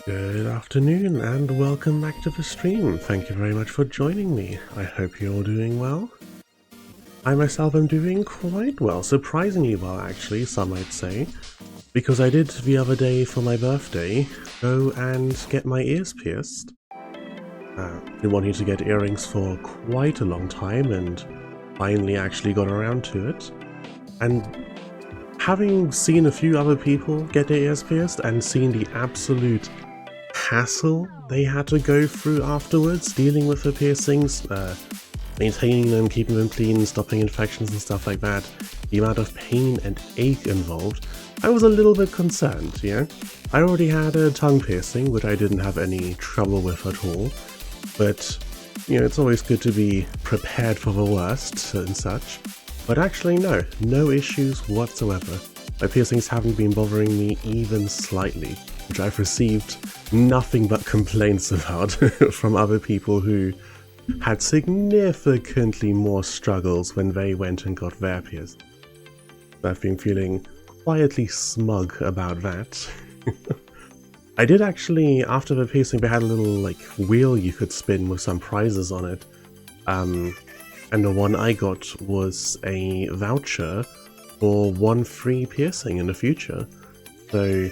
Good afternoon and welcome back to the stream. Thank you very much for joining me. I hope you're all doing well. I myself am doing quite well, surprisingly well actually, some might say, because I did the other day for my birthday go and get my ears pierced. Been wanting to get earrings for quite a long time and finally actually got around to it. And having seen a few other people get their ears pierced and seen the absolute hassle they had to go through afterwards, dealing with the piercings, maintaining them, keeping them clean, stopping infections and stuff like that, the amount of pain and ache involved, I was a little bit concerned, I already had a tongue piercing, which I didn't have any trouble with at all, but, it's always good to be prepared for the worst and such. But actually no issues whatsoever. My piercings haven't been bothering me even slightly, which I've received nothing but complaints about from other people who had significantly more struggles when they went and got their pierced. I've been feeling quietly smug about that. I did actually, after the piercing, they had a little wheel you could spin with some prizes on it. And the one I got was a voucher for one free piercing in the future. So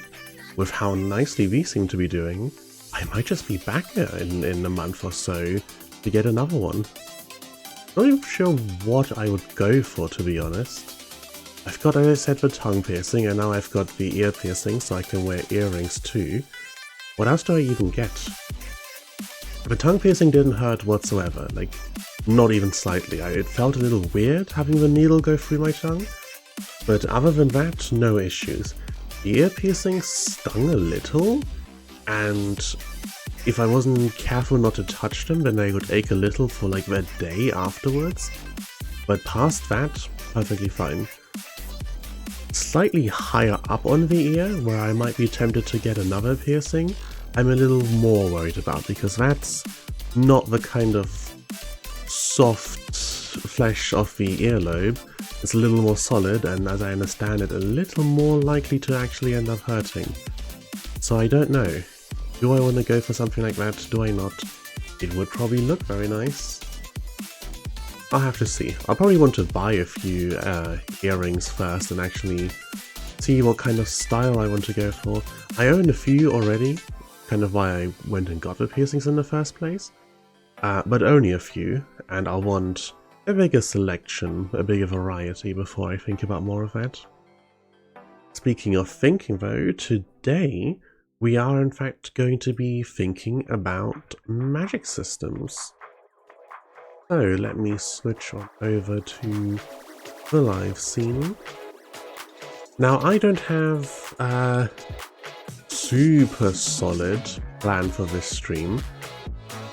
with how nicely these seem to be doing, I might just be back here in a month or so to get another one. Not even sure what I would go for, to be honest. I've got, as I said, the tongue piercing, and now I've got the ear piercing, so I can wear earrings too. What else do I even get? The tongue piercing didn't hurt whatsoever, not even slightly. It felt a little weird having the needle go through my tongue, but other than that, no issues. The ear piercing stung a little, and if I wasn't careful not to touch them, then they would ache a little for the day afterwards. But past that, perfectly fine. Slightly higher up on the ear, where I might be tempted to get another piercing, I'm a little more worried about, because that's not the kind of soft flesh of the earlobe. It's a little more solid, and as I understand it, a little more likely to actually end up hurting. So I don't know. Do I want to go for something like that? Do I not? It would probably look very nice. I'll have to see. I'll probably want to buy a few earrings first and actually see what kind of style I want to go for. I own a few already, kind of why I went and got the piercings in the first place. But only a few, and I'll want a bigger selection, a bigger variety before I think about more of that. Speaking of thinking though, today we are in fact going to be thinking about magic systems. So let me switch on over to the live scene. Now I don't have a super solid plan for this stream.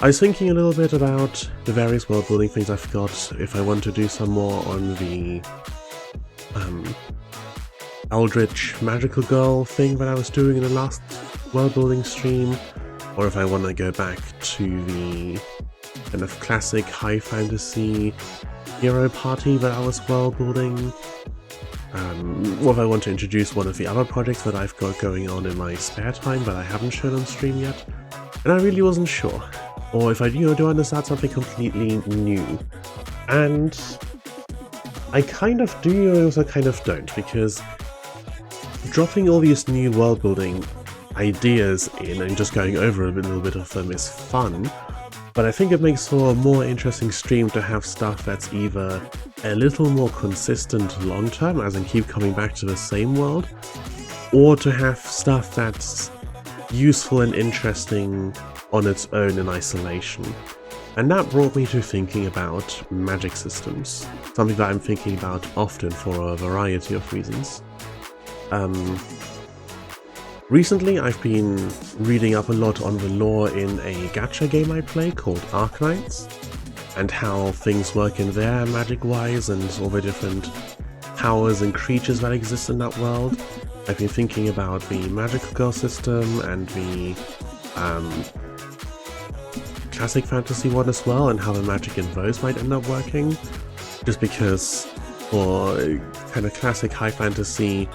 I was thinking a little bit about the various world building things I've got, if I want to do some more on the Eldritch Magical Girl thing that I was doing in the last world building stream, or if I want to go back to the kind of classic high fantasy hero party that I was world building, or if I want to introduce one of the other projects that I've got going on in my spare time that I haven't shown on stream yet, and I really wasn't sure. Or if I, do I want to start something completely new? And I kind of do, I also kind of don't, because dropping all these new world building ideas in and just going over a little bit of them is fun, but I think it makes for a more interesting stream to have stuff that's either a little more consistent long term, as in keep coming back to the same world, or to have stuff that's useful and interesting on its own in isolation. And that brought me to thinking about magic systems, something that I'm thinking about often for a variety of reasons. Recently I've been reading up a lot on the lore in a gacha game I play called Arknights, and how things work in there magic-wise and all the different powers and creatures that exist in that world. I've been thinking about the Magical Girl system and the classic fantasy one as well, and how the magic in those might end up working. Just because for kind of classic high fantasy,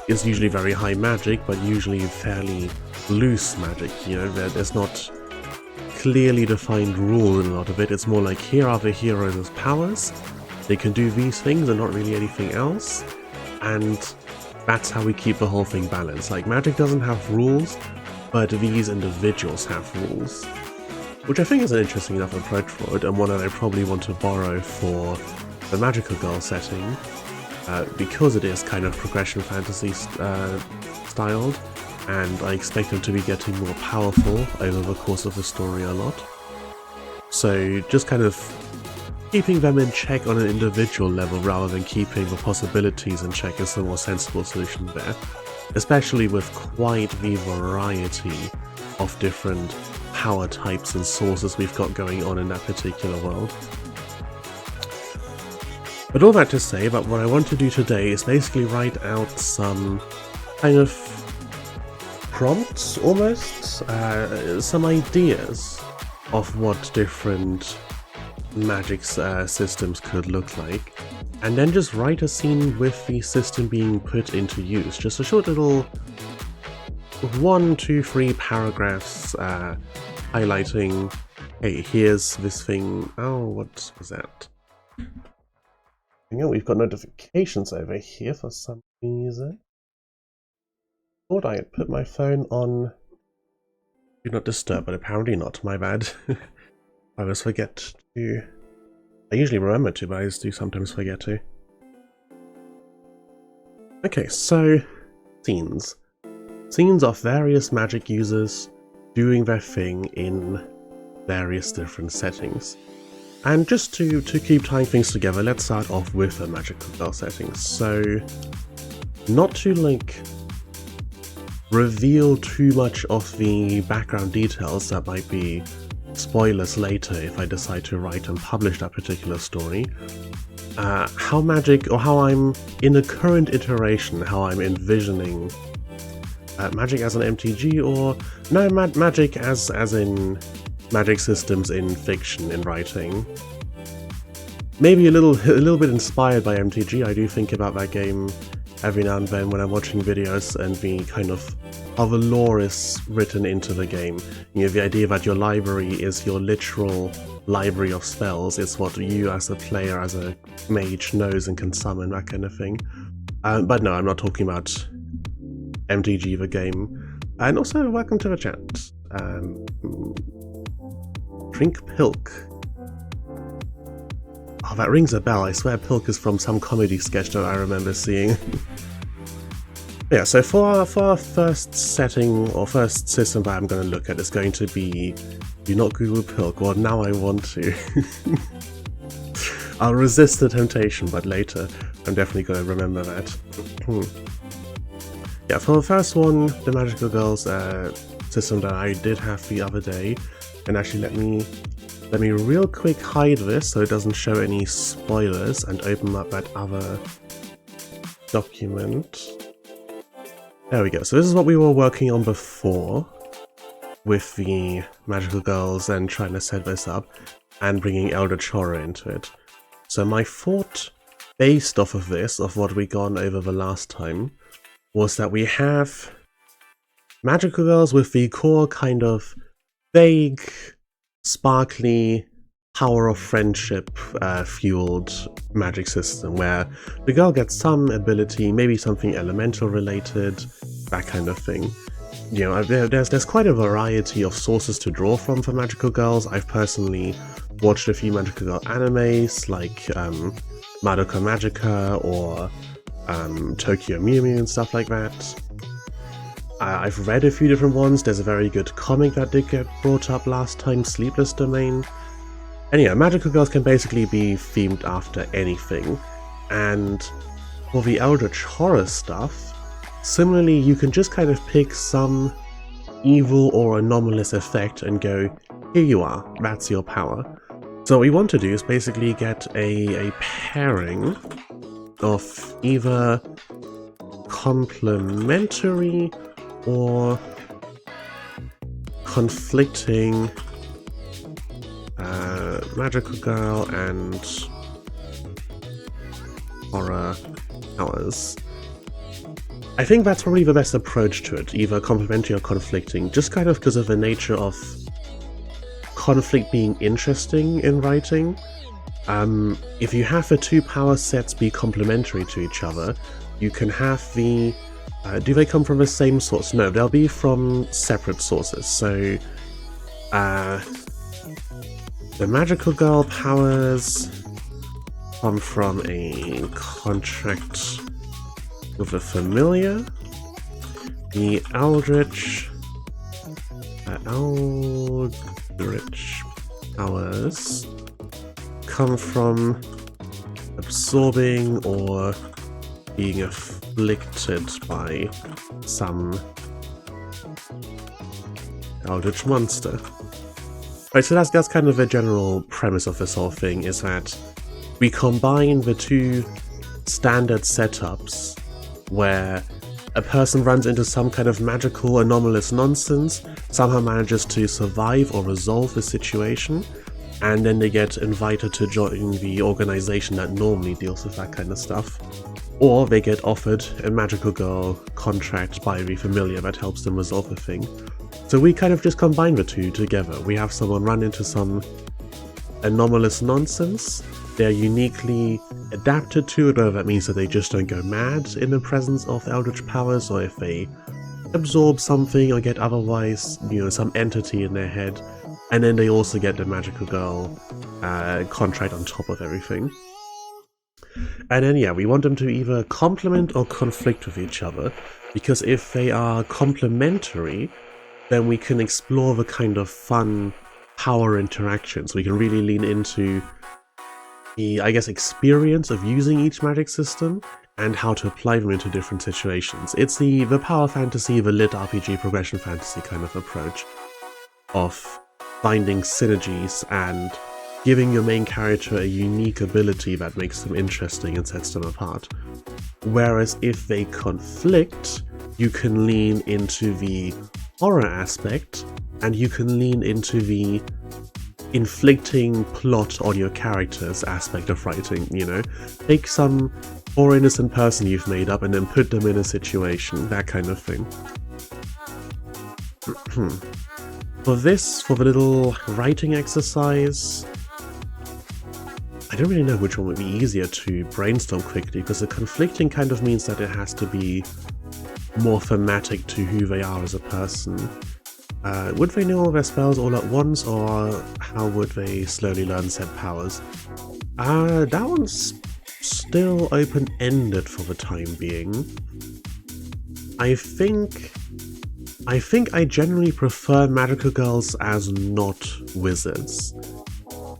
is usually very high magic, but usually fairly loose magic, you know, there's not clearly defined rule in a lot of it. It's more like, here are the heroes as powers, they can do these things and not really anything else, and that's how we keep the whole thing balanced. Like, magic doesn't have rules, but these individuals have rules. Which I think is an interesting enough approach for it, and one that I probably want to borrow for the Magical Girl setting, because it is kind of progression fantasy styled, and I expect them to be getting more powerful over the course of the story a lot. So just kind of keeping them in check on an individual level rather than keeping the possibilities in check is the more sensible solution there, especially with quite the variety of different power types and sources we've got going on in that particular world. But all that to say, that what I want to do today is basically write out some kind of prompts, almost, some ideas of what different magic systems could look like, and then just write a scene with the system being put into use. Just a short little 1, 2, 3 paragraphs highlighting, hey, here's this thing. Oh, what was that? We've got notifications over here for some reason. Thought I had put my phone on Do Not Disturb, but apparently not. My bad. I always forget to. I usually remember to, but I do sometimes forget to. Okay, so scenes. Scenes of various magic users doing their thing in various different settings. And just to keep tying things together, let's start off with a Magical Girl setting. So, not to like reveal too much of the background details that might be spoilers later if I decide to write and publish that particular story. How magic, or how I'm in the current iteration, how I'm envisioning magic as an MTG, or no, magic as in magic systems in fiction, in writing. Maybe a little bit inspired by MTG. I do think about that game every now and then when I'm watching videos, and the kind of how the lore is written into the game. You know, the idea that your library is your literal library of spells. It's what you as a player, as a mage, knows and can summon, that kind of thing. But no, I'm not talking about MTG the game. And also, welcome to the chat. Drink Pilk. Oh, that rings a bell. I swear Pilk is from some comedy sketch that I remember seeing. Yeah, so for our first setting, or first system that I'm going to look at, is going to be Do Not Google Pilk. Well, now I want to. I'll resist the temptation, but later I'm definitely going to remember that. Yeah, for the first one, the Magical Girls system that I did have the other day, and actually let me real quick hide this so it doesn't show any spoilers, and open up that other document. There we go. So this is what we were working on before with the Magical Girls and trying to set this up and bringing Elder Chora into it. So my thought based off of this, of what we gone over the last time, was that we have Magical Girls with the core kind of vague, sparkly, power of friendship fueled magic system, where the girl gets some ability, maybe something elemental related, that kind of thing. You know, there's quite a variety of sources to draw from for Magical Girls. I've personally watched a few Magical Girl animes, like Madoka Magica or Tokyo Mew Mew and stuff like that. I've read a few different ones. There's a very good comic that did get brought up last time, Sleepless Domain. And yeah, Magical Girls can basically be themed after anything. And for the Elder Chora stuff, similarly, you can just kind of pick some evil or anomalous effect and go, here you are, that's your power. So what we want to do is basically get a pairing of either complementary or conflicting Magical Girl and horror powers. I think that's probably the best approach to it, either complementary or conflicting, just kind of because of the nature of conflict being interesting in writing. If you have the two power sets be complementary to each other, you can have the... do they come from the same source? No, they'll be from separate sources. So, the Magical Girl powers come from a contract with a familiar. The Eldritch powers come from absorbing or being afflicted by some Eldritch monster. Right, so that's kind of the general premise of this whole thing, is that we combine the two standard setups where a person runs into some kind of magical anomalous nonsense, somehow manages to survive or resolve the situation, and then they get invited to join the organization that normally deals with that kind of stuff. Or they get offered a Magical Girl contract by the familiar that helps them resolve the thing. So we kind of just combine the two together. We have someone run into some anomalous nonsense, they're uniquely adapted to it, whether that means that they just don't go mad in the presence of Eldritch powers, or if they absorb something or get otherwise, some entity in their head, and then they also get the Magical Girl contract on top of everything. And then yeah, we want them to either complement or conflict with each other, because if they are complementary, then we can explore the kind of fun power interactions. We can really lean into the, I guess, experience of using each magic system and how to apply them into different situations. It's the power fantasy, the lit RPG progression fantasy kind of approach of finding synergies and giving your main character a unique ability that makes them interesting and sets them apart. Whereas if they conflict, you can lean into the horror aspect, and you can lean into the inflicting plot on your characters aspect of writing, Take some poor innocent person you've made up and then put them in a situation, that kind of thing. For the little writing exercise, I don't really know which one would be easier to brainstorm quickly, because the conflicting kind of means that it has to be more thematic to who they are as a person. Would they know all their spells all at once, or how would they slowly learn said powers? That one's still open-ended for the time being. I think I generally prefer Magical Girls as not wizards.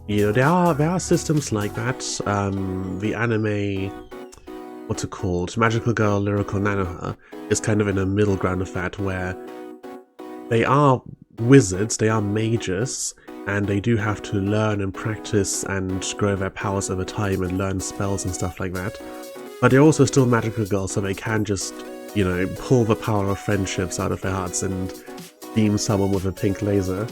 There are systems like that. The anime, what's it called? Magical Girl Lyrical Nanoha is kind of in a middle ground of that, where they are wizards, they are mages, and they do have to learn and practice and grow their powers over time and learn spells and stuff like that. But they're also still Magical Girls, so they can just, pull the power of friendships out of their hearts and beam someone with a pink laser.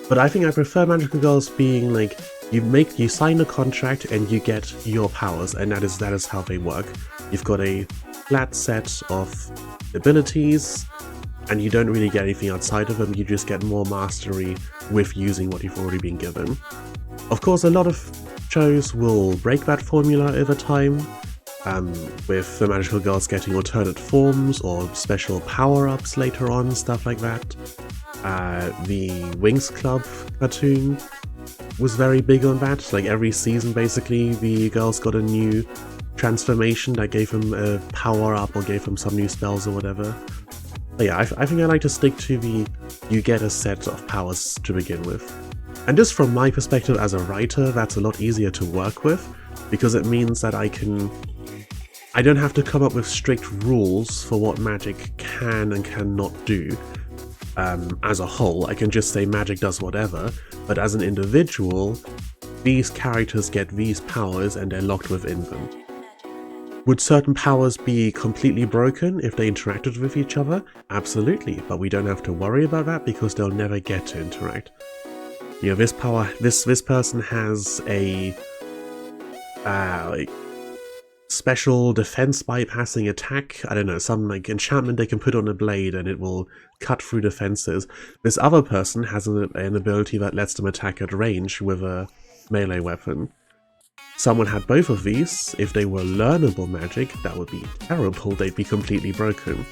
But I think I prefer Magical Girls being like, you sign a contract and you get your powers, and that is how they work. You've got a flat set of abilities, and you don't really get anything outside of them, you just get more mastery with using what you've already been given. Of course, a lot of shows will break that formula over time, with the Magical Girls getting alternate forms or special power-ups later on, stuff like that. The Winx Club cartoon was very big on that. Like every season, basically, the girls got a new transformation that gave them a power-up or gave them some new spells or whatever. But yeah, I think I like to stick to you get a set of powers to begin with. And just from my perspective as a writer, that's a lot easier to work with, because it means that I don't have to come up with strict rules for what magic can and cannot do. As a whole, I can just say magic does whatever, but as an individual, these characters get these powers and they're locked within them. Would certain powers be completely broken if they interacted with each other? Absolutely, but we don't have to worry about that because they'll never get to interact. This power, this person has a special defense bypassing attack. I don't know, some like enchantment they can put on a blade and it will cut through defenses. This other person has an ability that lets them attack at range with a melee weapon. Someone had both of these. If they were learnable magic, that would be terrible, they'd be completely broken.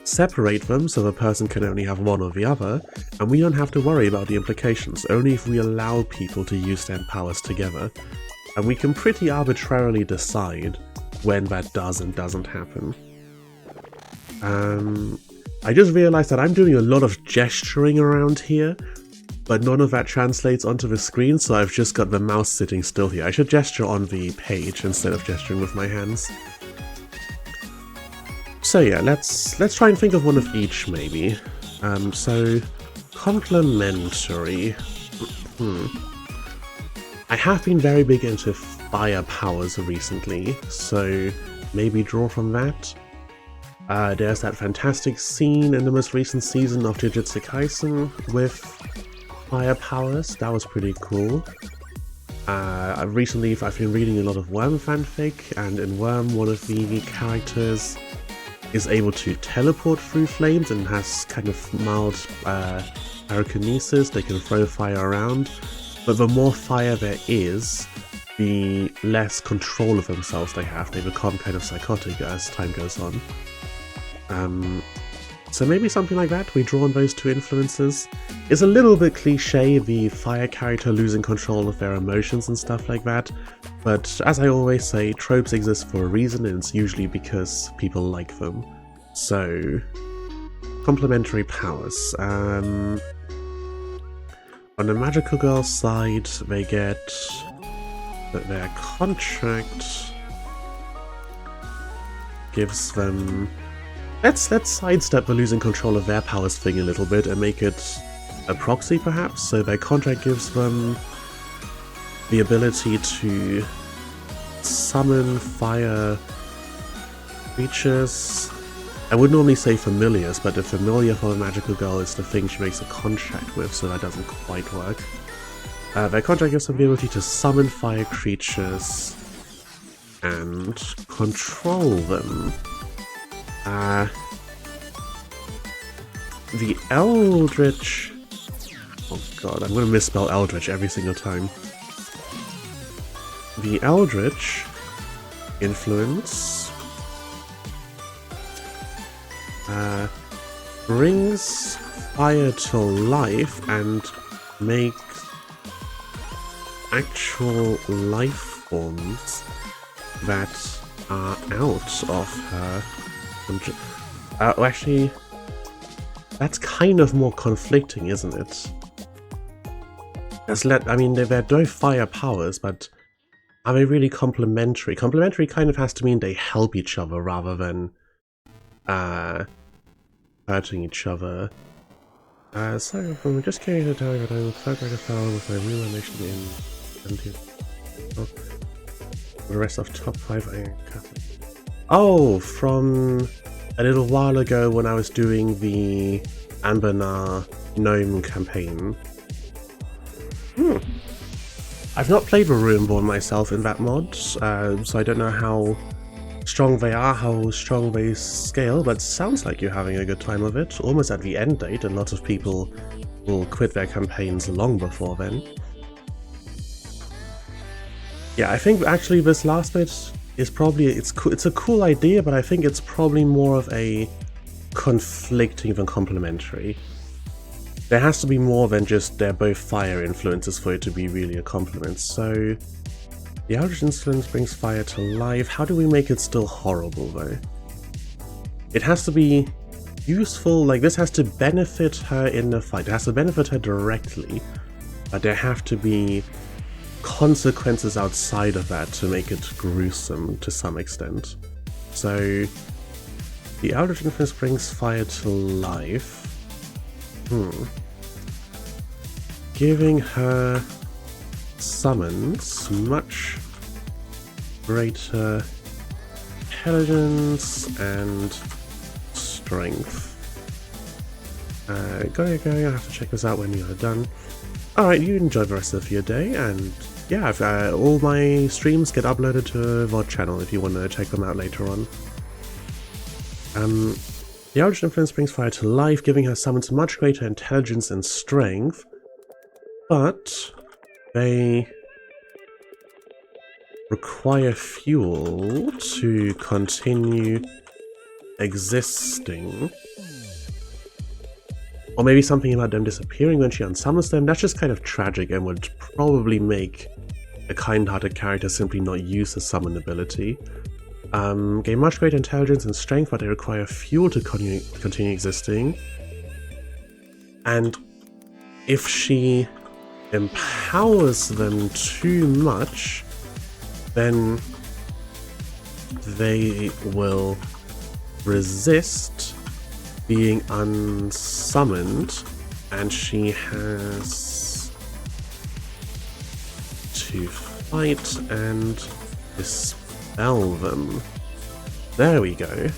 Separate them so the person can only have one or the other, and we don't have to worry about the implications, only if we allow people to use their powers together. And we can pretty arbitrarily decide when that does and doesn't happen. I just realized that I'm doing a lot of gesturing around here, but none of that translates onto the screen, so I've just got the mouse sitting still here. I should gesture on the page instead of gesturing with my hands. So yeah, let's try and think of one of each, maybe. So, complementary. I have been very big into fire powers recently, so maybe draw from that. There's that fantastic scene in the most recent season of Jujutsu Kaisen with fire powers. That was pretty cool. Recently I've been reading a lot of Worm fanfic, and in Worm one of the characters is able to teleport through flames and has kind of mild pyrokinesis. They can throw fire around, but the more fire there is, the less control of themselves they have. They become kind of psychotic as time goes on. So maybe something like that, we draw on those two influences. It's a little bit cliche, the fire character losing control of their emotions and stuff like that, but as I always say, tropes exist for a reason, and it's usually because people like them. So, complementary powers. On the Magical Girl side, they get that their contract gives them... Let's sidestep the losing control of their powers thing a little bit and make it a proxy, perhaps. So their contract gives them the ability to summon fire creatures. I would normally say familiars, but the familiar for a Magical Girl is the thing she makes a contract with, so that doesn't quite work. Their contract gives them the ability to summon fire creatures and control them. The Eldritch... Oh god, I'm gonna misspell Eldritch every single time. The Eldritch influence brings fire to life and makes actual life forms that are out of her. Actually, that's kind of more conflicting, isn't it? I mean, they're both fire powers, but are they really complementary? Complementary kind of has to mean they help each other rather than hurting each other. So, I'm just curious to tell you that I'm a third grade fellow with my real animation in the rest of top 5 Iron Catholic. Oh, from a little while ago when I was doing the Anbernar Gnome campaign. I've not played with Ruinborn myself in that mod, so I don't know how strong they are, how strong they scale, but sounds like you're having a good time of it. Almost at the end date, a lot of people will quit their campaigns long before then. Yeah, I think actually this last bit is probably, it's a cool idea, but I think it's probably more of a conflicting than complementary. There has to be more than just they're both fire influences for it to be really a compliment. So the Eldritch influence brings fire to life. How do we make it still horrible though? It has to be useful, like this has to benefit her in the fight. It has to benefit her directly, but there have to be consequences outside of that to make it gruesome to some extent. So the Eldritch influence brings fire to life. Giving her summons much greater intelligence and strength. Go, I have to check this out when you are done. Alright, you enjoy the rest of your day, and yeah, all my streams get uploaded to a VOD channel if you want to check them out later on. The Eldritch Influence brings fire to life, giving her summons much greater intelligence and strength, but they require fuel to continue existing. Or maybe something about them disappearing when she unsummons them. That's just kind of tragic and would probably make a kind-hearted character simply not use the summon ability. Gain much greater intelligence and strength, but they require fuel to continue existing. And if she empowers them too much, then they will resist being unsummoned, and she has to fight and dispel them. There we go.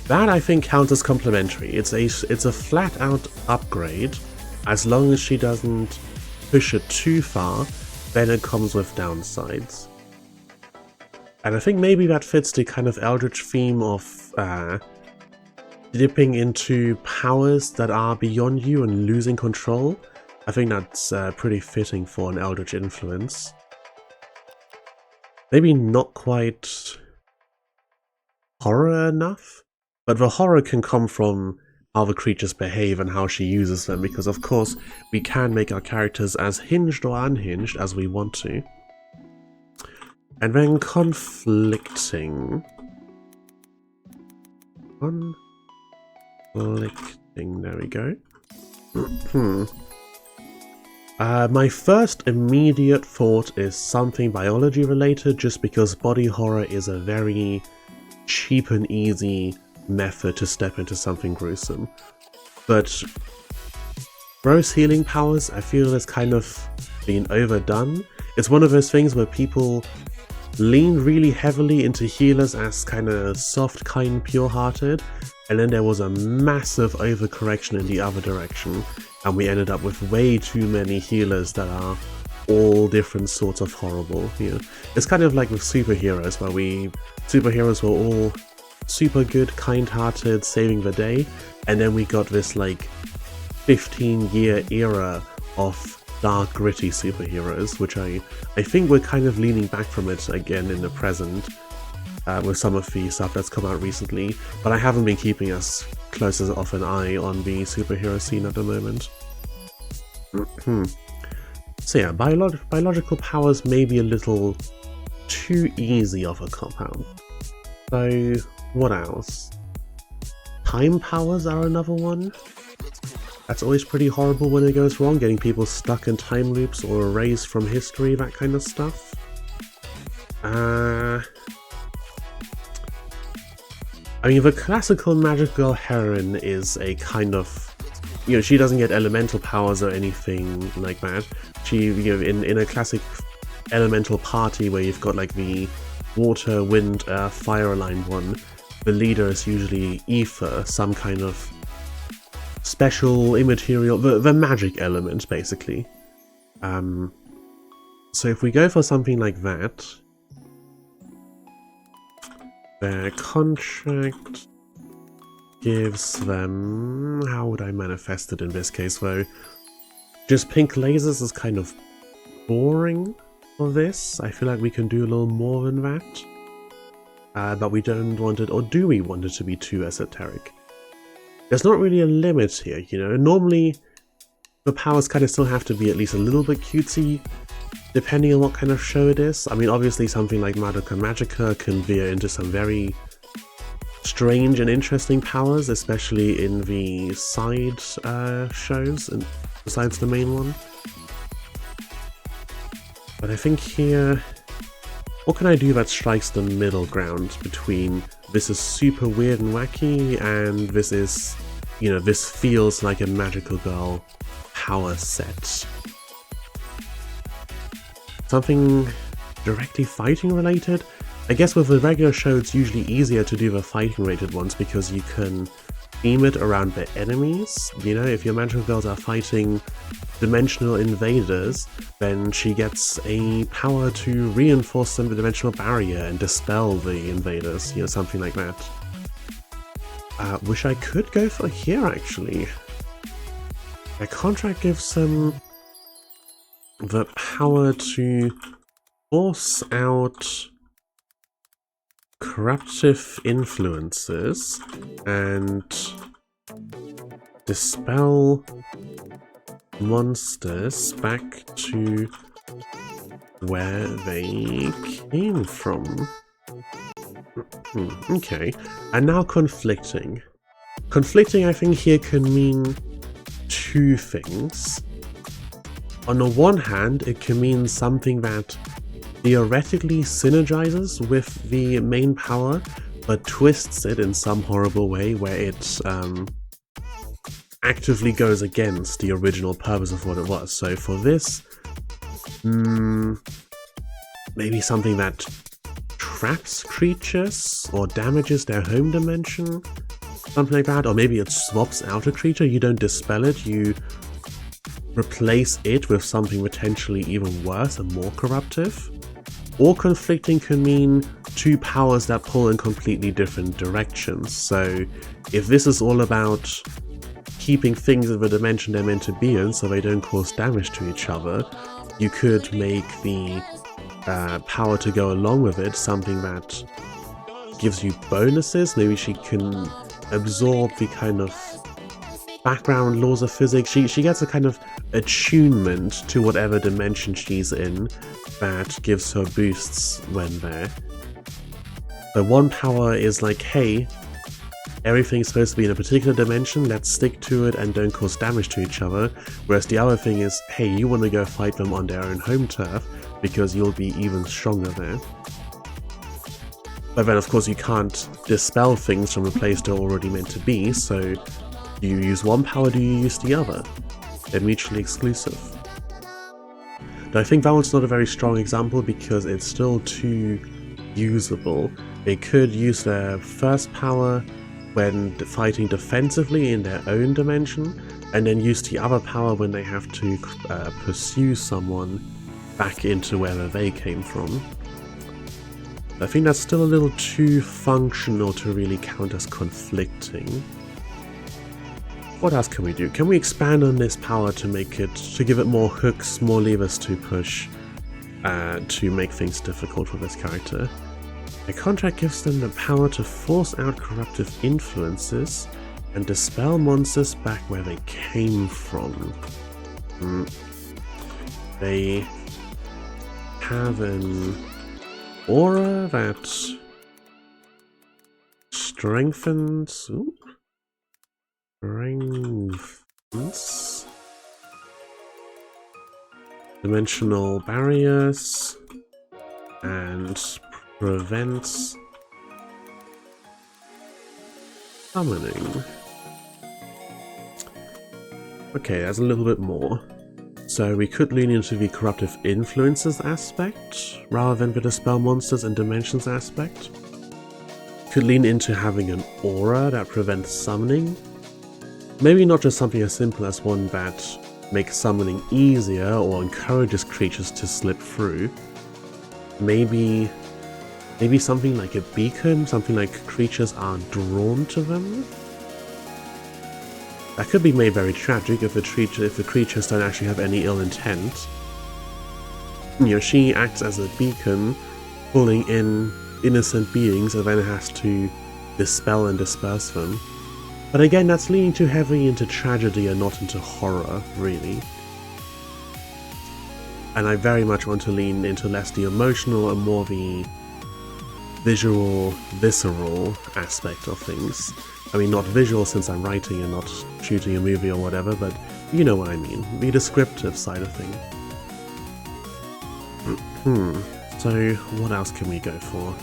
That I think counts as complementary. It's a flat out upgrade. As long as she doesn't push it too far, then it comes with downsides. And I think maybe that fits the kind of Eldritch theme of dipping into powers that are beyond you and losing control. I think that's pretty fitting for an Eldritch influence. Maybe not quite horror enough, but the horror can come from how the creatures behave and how she uses them, because of course we can make our characters as hinged or unhinged as we want to. And then conflicting. There we go. My first immediate thought is something biology related, just because body horror is a very cheap and easy method to step into something gruesome. But gross healing powers, I feel, has kind of been overdone. It's one of those things where people lean really heavily into healers as kind of soft, kind, pure-hearted, and then there was a massive overcorrection in the other direction, and we ended up with way too many healers that are all different sorts of horrible. You know, it's kind of like with superheroes, where superheroes were all super good, kind-hearted, saving the day, and then we got this like 15-year era of dark, gritty superheroes, which I think we're kind of leaning back from it again in the present, with some of the stuff that's come out recently, but I haven't been keeping as close as off an eye on the superhero scene at the moment. So yeah, biological powers may be a little too easy of a cop-out. So what else? Time powers are another one. That's always pretty horrible when it goes wrong, getting people stuck in time loops or erased from history, that kind of stuff. I mean, the classical magic girl heroine is a kind of, you know, she doesn't get elemental powers or anything like that. She, you know, in a classic elemental party where you've got like the water, wind, fire aligned one, the leader is usually ether, some kind of special immaterial, the magic element, basically. So if we go for something like that, their contract gives them... how would I manifest it in this case, though? Just pink lasers is kind of boring for this. I feel like we can do a little more than that. But we don't want it, or do we want it to be too esoteric? There's not really a limit here, you know. Normally, the powers kind of still have to be at least a little bit cutesy, depending on what kind of show it is. I mean, obviously something like Madoka Magica can veer into some very strange and interesting powers, especially in the side shows, and besides the main one. But I think here, what can I do that strikes the middle ground between this is super weird and wacky, and this is, you know, this feels like a magical girl power set? Something directly fighting related? I guess with the regular show it's usually easier to do the fighting related ones because you can, theme it around the enemies. You know, if your magical girls are fighting dimensional invaders, then she gets a power to reinforce some dimensional barrier and dispel the invaders, you know, something like that. Wish I could go for here, actually. A contract gives them the power to force out corruptive influences and dispel monsters back to where they came from. Okay, and now conflicting. Conflicting, I think, here can mean two things. On the one hand, it can mean something that theoretically synergizes with the main power, but twists it in some horrible way where it actively goes against the original purpose of what it was. So for this, maybe something that traps creatures or damages their home dimension, something like that. Or maybe it swaps out a creature, you don't dispel it, you replace it with something potentially even worse and more corruptive. Or conflicting can mean two powers that pull in completely different directions. So if this is all about keeping things in the dimension they're meant to be in so they don't cause damage to each other, you could make the power to go along with it something that gives you bonuses. Maybe she can absorb the kind of background laws of physics. She gets a kind of attunement to whatever dimension she's in that gives her boosts when there. So one power is like, hey, everything's supposed to be in a particular dimension, let's stick to it and don't cause damage to each other. Whereas the other thing is, hey, you want to go fight them on their own home turf because you'll be even stronger there. But then of course you can't dispel things from a place they're already meant to be, so do you use one power, do you use the other? They're mutually exclusive. Though I think that one's not a very strong example because it's still too usable. They could use their first power when fighting defensively in their own dimension, and then use the other power when they have to pursue someone back into wherever they came from. I think that's still a little too functional to really count as conflicting. What else can we do? Can we expand on this power to make it, to give it more hooks, more levers to push, to make things difficult for this character? A contract gives them the power to force out corruptive influences and dispel monsters back where they came from. They have an aura that strengthens dimensional barriers and prevents summoning. Okay, that's a little bit more. So we could lean into the corruptive influences aspect rather than the dispel monsters and dimensions aspect. Could lean into having an aura that prevents summoning. Maybe not just something as simple as one that makes summoning easier or encourages creatures to slip through. Maybe something like a beacon, something like creatures are drawn to them. That could be made very tragic if the creatures don't actually have any ill intent. You know, she acts as a beacon, pulling in innocent beings and then has to dispel and disperse them. But again, that's leaning too heavily into tragedy and not into horror, really. And I very much want to lean into less the emotional and more the visual, visceral aspect of things. I mean, not visual since I'm writing and not shooting a movie or whatever, but you know what I mean. The descriptive side of things. So, what else can we go for?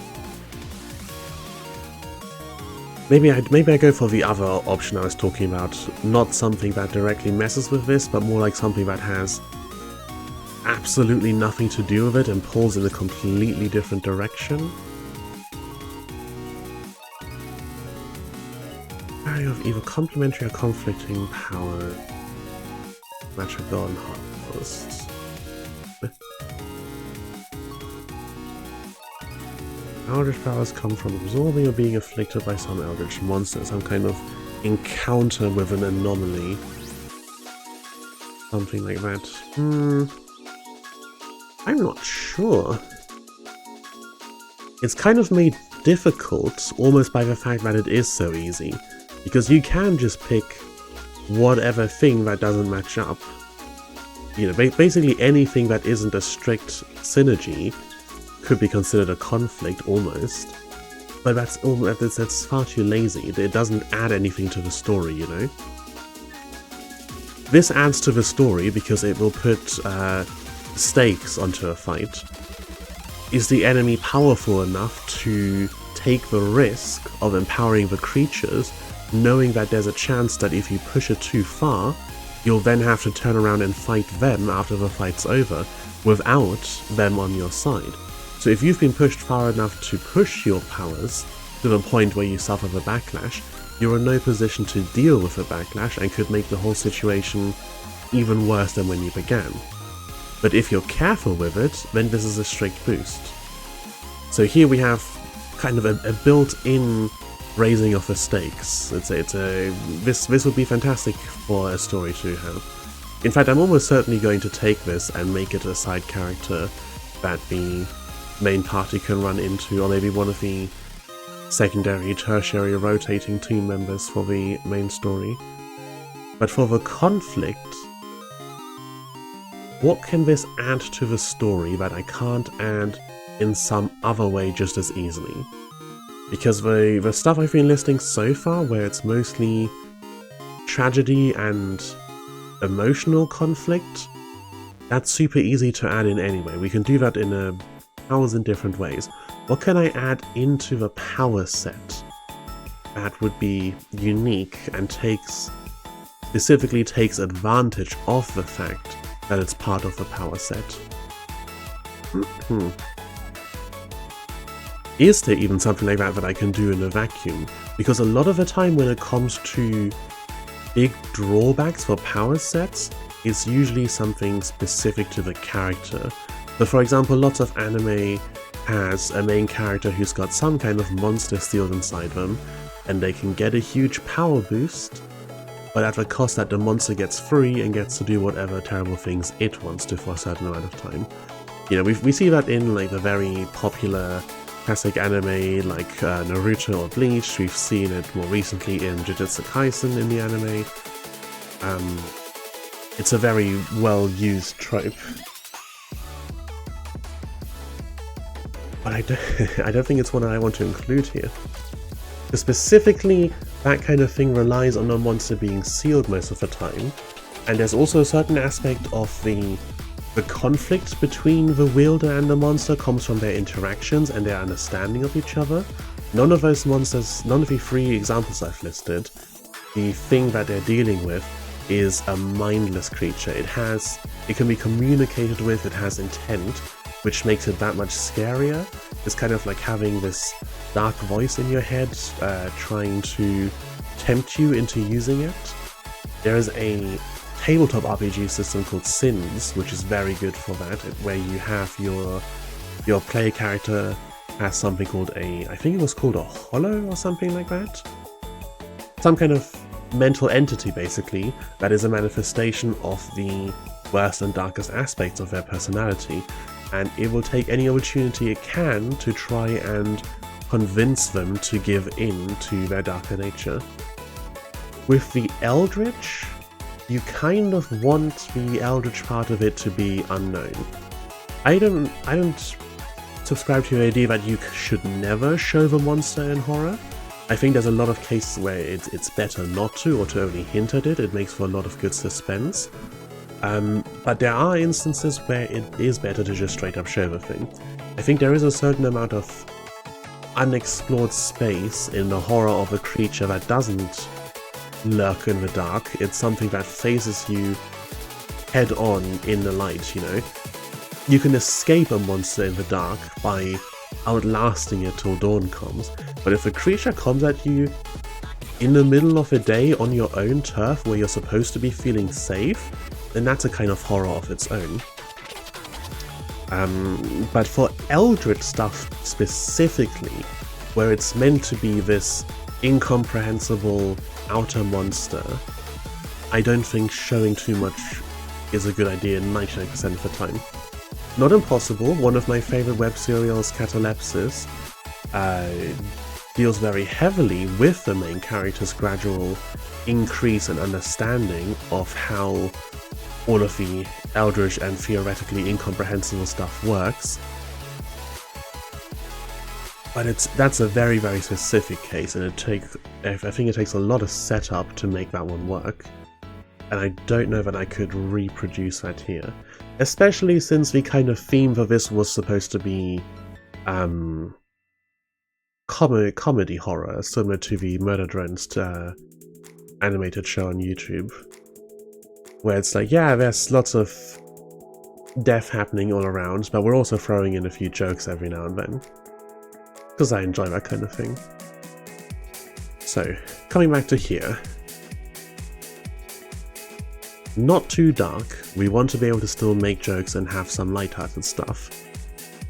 Maybe I go for the other option I was talking about. Not something that directly messes with this, but more like something that has absolutely nothing to do with it and pulls in a completely different direction. Carrier of either complementary or conflicting power. Magic Golden Harvest. Eldritch powers come from absorbing or being afflicted by some eldritch monster, some kind of encounter with an anomaly. Something like that. I'm not sure. It's kind of made difficult almost by the fact that it is so easy, because you can just pick whatever thing that doesn't match up. You know, basically anything that isn't a strict synergy could be considered a conflict almost, but that's far too lazy. It doesn't add anything to the story, you know. This adds to the story because it will put stakes onto a fight. Is the enemy powerful enough to take the risk of empowering the creatures, knowing that there's a chance that if you push it too far, you'll then have to turn around and fight them after the fight's over, without them on your side. So if you've been pushed far enough to push your powers to the point where you suffer the backlash, you're in no position to deal with the backlash and could make the whole situation even worse than when you began. But if you're careful with it, then this is a strict boost. So here we have kind of a built-in raising of the stakes. This would be fantastic for a story to have. In fact, I'm almost certainly going to take this and make it a side character that the main party can run into, or maybe one of the secondary, tertiary, rotating team members for the main story. But for the conflict, what can this add to the story that I can't add in some other way just as easily? Because the stuff I've been listing so far, where it's mostly tragedy and emotional conflict, that's super easy to add in anyway. We can do that in 1,000 different ways. What can I add into the power set that would be unique and specifically takes advantage of the fact that it's part of the power set? Is there even something like that I can do in a vacuum? Because a lot of the time when it comes to big drawbacks for power sets, it's usually something specific to the character. So for example, lots of anime has a main character who's got some kind of monster sealed inside them, and they can get a huge power boost, but at the cost that the monster gets free and gets to do whatever terrible things it wants to for a certain amount of time. You know, we see that in like the very popular classic anime like Naruto or Bleach. We've seen it more recently in Jujutsu Kaisen in the anime. It's a very well used trope. But I don't think it's one I want to include here. Because specifically, that kind of thing relies on the monster being sealed most of the time, and there's also a certain aspect of the conflict between the wielder and the monster comes from their interactions and their understanding of each other. None of those monsters, none of the 3 examples I've listed, the thing that they're dealing with is a mindless creature. It can be communicated with, it has intent, which makes it that much scarier. It's kind of like having this dark voice in your head trying to tempt you into using it. There is a tabletop RPG system called Sins, which is very good for that, where you have your player character has something called I think it was called a hollow or something like that. Some kind of mental entity, basically, that is a manifestation of the worst and darkest aspects of their personality, and it will take any opportunity it can to try and convince them to give in to their darker nature. With the Eldritch, you kind of want the Eldritch part of it to be unknown. I don't subscribe to the idea that you should never show the monster in horror. I think there's a lot of cases where it's better not to, or to only hint at it. It makes for a lot of good suspense. But there are instances where it is better to just straight up show the thing. I think there is a certain amount of unexplored space in the horror of a creature that doesn't lurk in the dark. It's something that faces you head on in the light, you know. You can escape a monster in the dark by outlasting it till dawn comes, but if a creature comes at you, in the middle of a day on your own turf where you're supposed to be feeling safe, then that's a kind of horror of its own. But for Eldritch stuff specifically, where it's meant to be this incomprehensible outer monster, I don't think showing too much is a good idea 99% of the time. Not impossible, one of my favorite web serials, Catalepsis, deals very heavily with the main character's gradual increase in understanding of how all of the eldritch and theoretically incomprehensible stuff works. But that's a very, very specific case, and I think it takes a lot of setup to make that one work. And I don't know that I could reproduce that here. Especially since the kind of theme for this was supposed to be comedy horror, similar to the Murder Drones animated show on YouTube. Where it's like, yeah, there's lots of death happening all around, but we're also throwing in a few jokes every now and then. Because I enjoy that kind of thing. So, coming back to here. Not too dark, we want to be able to still make jokes and have some lighthearted stuff.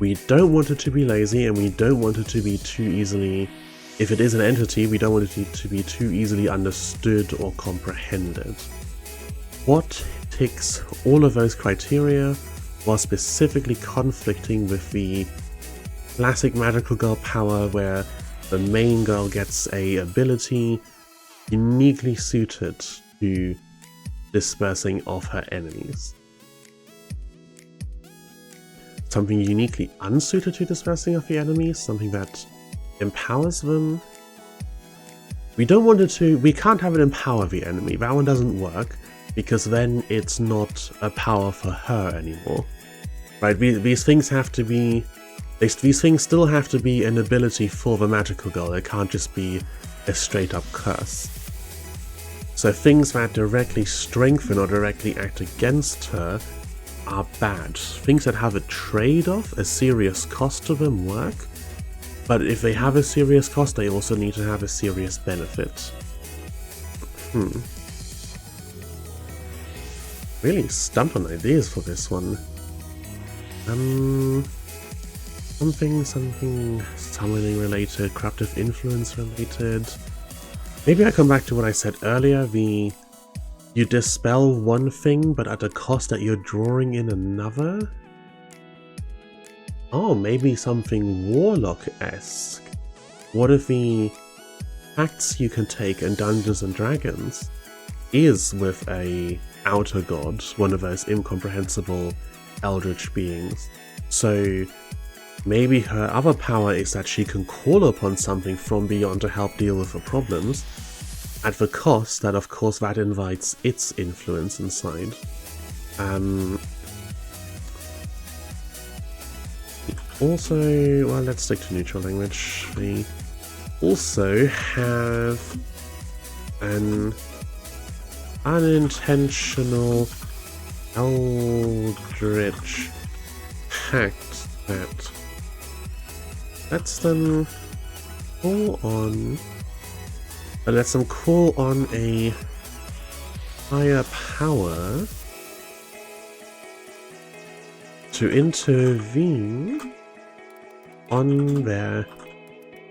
We don't want it to be lazy, and we don't want it to be too easily... If it is an entity, we don't want it to be too easily understood or comprehended. What ticks all of those criteria while specifically conflicting with the classic magical girl power where the main girl gets a ability uniquely suited to dispersing of her enemies. Something uniquely unsuited to dispersing of the enemies, something that empowers them. We can't have it empower the enemy, that one doesn't work, because then it's not a power for her anymore. Right, these things still have to be an ability for the magical girl, it can't just be a straight up curse. So things that directly strengthen or directly act against her are bad. Things that have a trade-off, a serious cost to them, work, but if they have a serious cost, they also need to have a serious benefit. Really stumped on ideas for this one. Something summoning related, corruptive influence related. Maybe I come back to what I said earlier, you dispel one thing but at a cost that you're drawing in another? Oh, maybe something Warlock-esque. What if the acts you can take in Dungeons and Dragons is with a outer god, one of those incomprehensible eldritch beings? So maybe her other power is that she can call upon something from beyond to help deal with her problems, at the cost that, of course, that invites its influence inside. Also, well, let's stick to neutral language. We also have an unintentional eldritch pact that lets them call on a higher power to intervene on their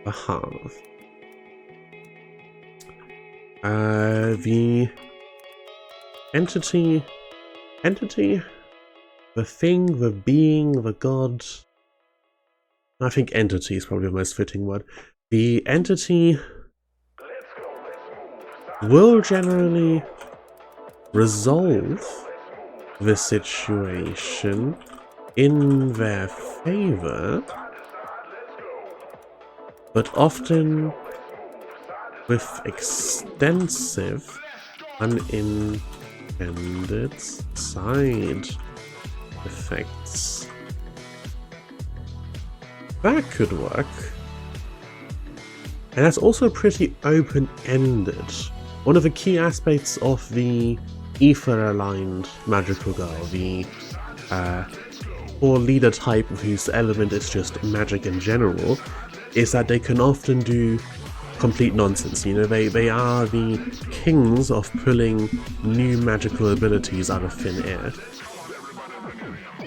behalf. The entity, the thing, the being, the god. I think entity is probably the most fitting word. The entity will generally resolve the situation in their favor, but often with extensive unintended side effects. That could work. And that's also pretty open-ended. One of the key aspects of the ether-aligned magical girl, the or leader type whose element is just magic in general, is that they can often do complete nonsense. You know, they are the kings of pulling new magical abilities out of thin air.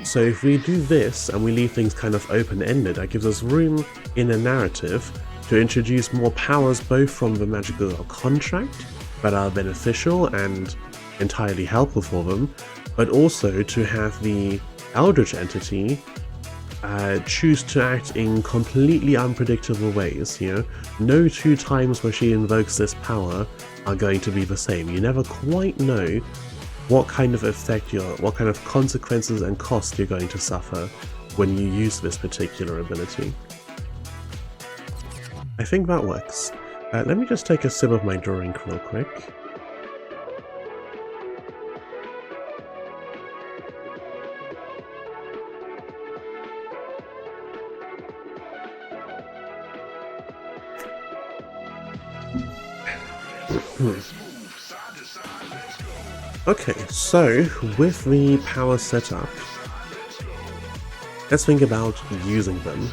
So if we do this and we leave things kind of open-ended, that gives us room in a narrative to introduce more powers both from the Magical Girl contract that are beneficial and entirely helpful for them, but also to have the Eldritch entity choose to act in completely unpredictable ways. You know, no 2 times where she invokes this power are going to be the same. You never quite know what kind of effect what kind of consequences and cost you're going to suffer when you use this particular ability. I think that works. Let me just take a sip of my drink real quick. Okay, so with the power set up, let's think about using them.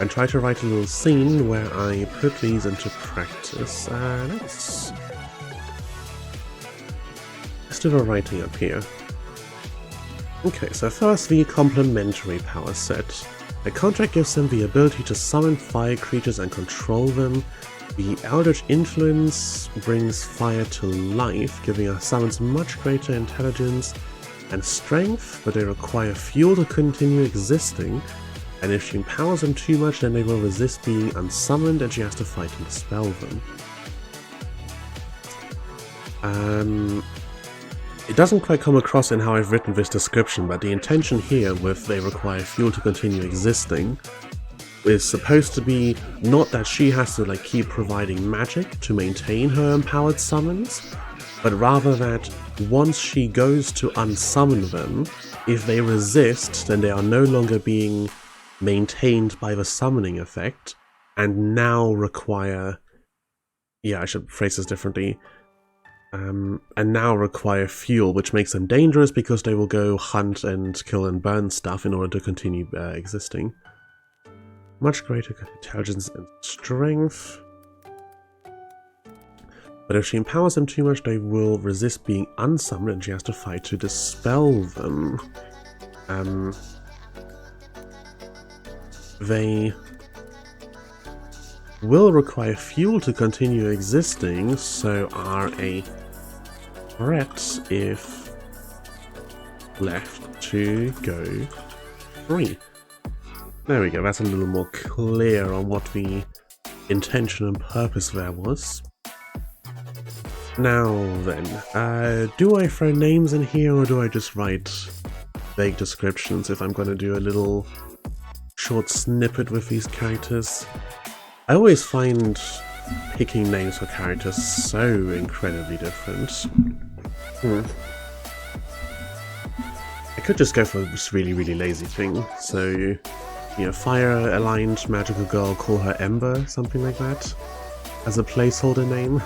And try to write a little scene where I put these into practice. Let's do the writing up here. Okay, so first the complementary power set. The contract gives them the ability to summon fire creatures and control them. The Eldritch Influence brings fire to life, giving our summons much greater intelligence and strength, but they require fuel to continue existing, and if she empowers them too much, then they will resist being unsummoned and she has to fight and dispel them. It doesn't quite come across in how I've written this description, but the intention here with they require fuel to continue existing is supposed to be not that she has to like keep providing magic to maintain her empowered summons, but rather that once she goes to unsummon them, if they resist, then they are no longer being maintained by the summoning effect, and now require... yeah, I should phrase this differently. And now require fuel, which makes them dangerous because they will go hunt and kill and burn stuff in order to continue existing. Much greater intelligence and strength. But if she empowers them too much, they will resist being unsummoned and she has to fight to dispel them. They will require fuel to continue existing, so are a threat if left to go free. There we go, that's a little more clear on what the intention and purpose there was. Now then, do I throw names in here or do I just write vague descriptions if I'm going to do a little short snippet with these characters? I always find picking names for characters so incredibly different. I could just go for this really, really lazy thing, so, you know, fire-aligned magical girl, call her Ember, something like that, as a placeholder name.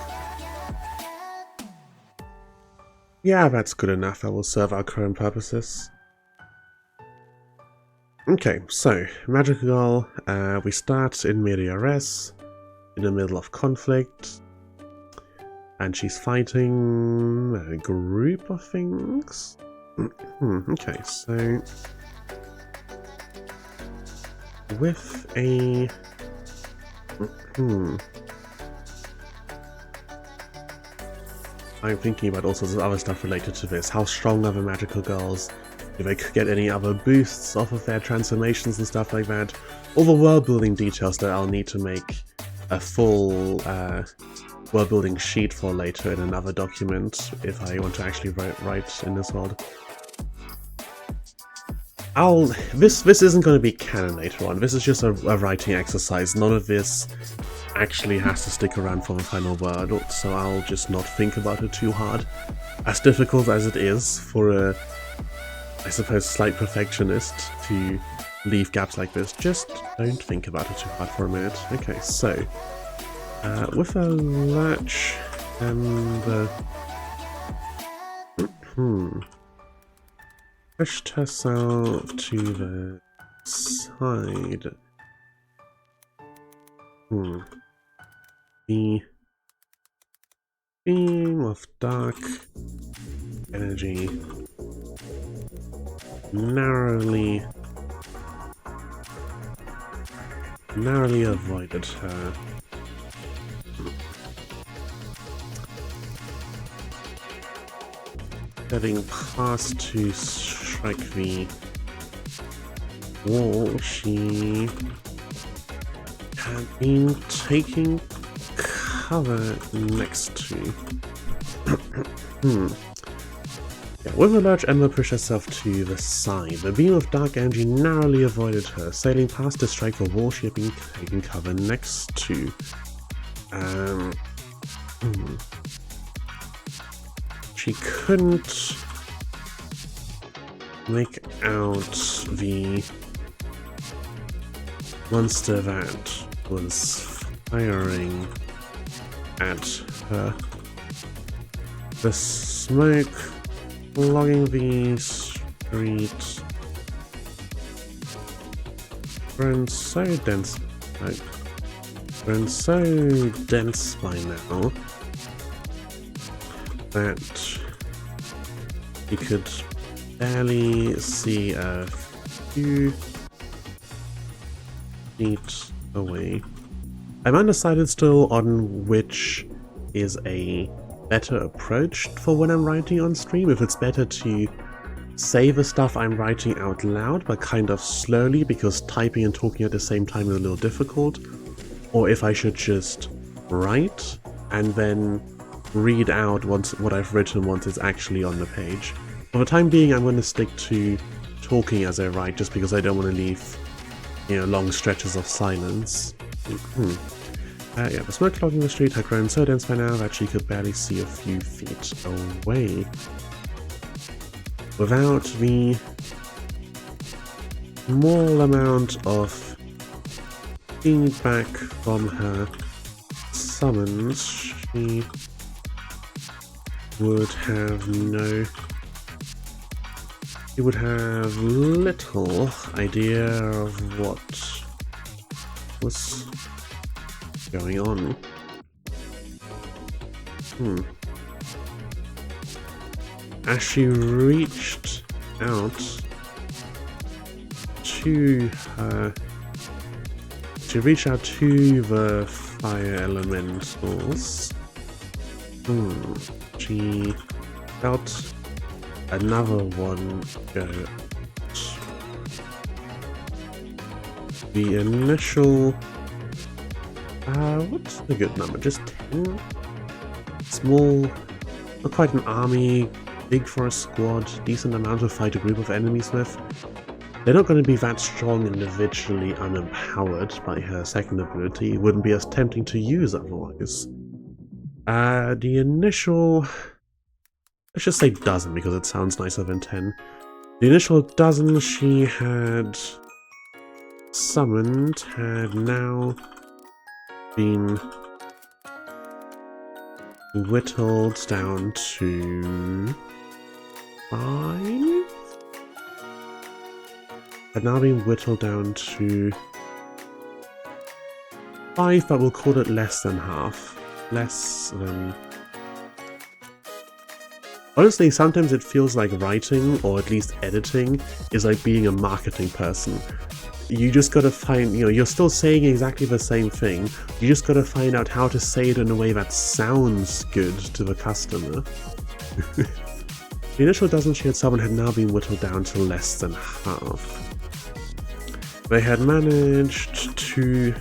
Yeah, that's good enough, that will serve our current purposes. Okay, so, magical girl, we start in media res, in the middle of conflict, and she's fighting a group of things. Okay, so with a I'm thinking about all sorts of other stuff related to this. How strong are the magical girls? Do they get any other boosts off of their transformations and stuff like that? All the world building details that I'll need to make a full world building sheet for later in another document if I want to actually write in this world. This isn't going to be canon later on. This is just a writing exercise. None of this actually has to stick around for the final word, so I'll just not think about it too hard. As difficult as it is for a, I suppose, slight perfectionist to leave gaps like this, just don't think about it too hard for a minute. Okay, so with a latch and pushed herself to the side. The beam of dark energy narrowly avoided her. Getting past to strike the wall, she had been taking cover next to. Yeah, with a large ember pushed herself to the side, the beam of dark energy narrowly avoided her, sailing past to strike the wall she had been taking cover next to. She couldn't make out the monster that was firing at her. The smoke logging the street grown so dense by now that you could barely see a few feet away. I'm undecided still on which is a better approach for when I'm writing on stream. If it's better to say the stuff I'm writing out loud, but kind of slowly, because typing and talking at the same time is a little difficult, or if I should just write and then read out what I've written once it's actually on the page. For the time being, I'm going to stick to talking as I write, just because I don't want to leave, long stretches of silence. Yeah, the smoke clogging the street had grown so dense by now that she could barely see a few feet away. Without the small amount of feedback from her summons, she would have little idea of what was going on. As she reached out to the fire elementals, she felt another one go. The initial what's the good number? Just 10? Small, not quite an army, big for a squad, decent amount to fight a group of enemies with. They're not going to be that strong individually unempowered by her second ability. It wouldn't be as tempting to use otherwise. The initial... let's just say dozen, because it sounds nicer than 10. The initial dozen she had summoned had now been whittled down to 5? Had now been whittled down to 5, but we'll call it less than half. Less than... Honestly, sometimes it feels like writing, or at least editing, is like being a marketing person. You just gotta find, you're still saying exactly the same thing, you just gotta find out how to say it in a way that sounds good to the customer. The initial dozen she had summoned had now been whittled down to less than half. They had managed to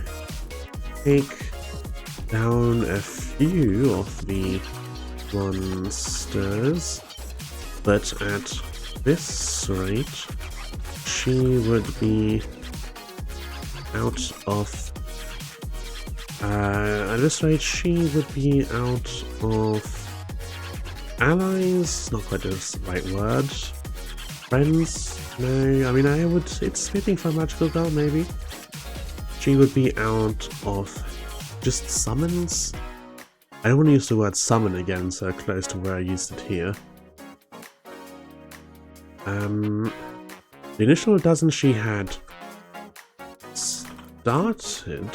take down a few of the monsters, but at this rate, she would be out of... at this rate, she would be out of allies? Not quite the right word. Friends? No, I mean, it's fitting for a magical girl, maybe. She would be out of just summons? I don't want to use the word summon again, so close to where I used it here. The initial dozen she had started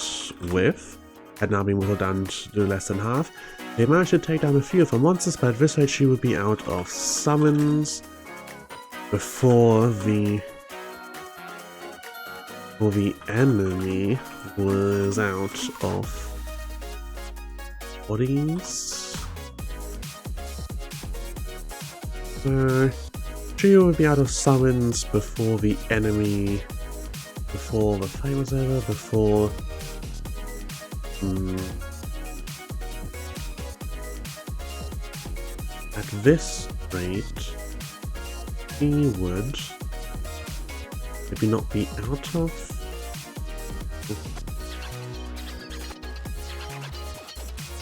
with had now been whittled down to less than half. They managed to take down a few of her monsters, but at this rate she would be out of summons before the enemy was out of bodies. She would be out of summons before the enemy, before the fight was over, before at this rate she would maybe not be out of.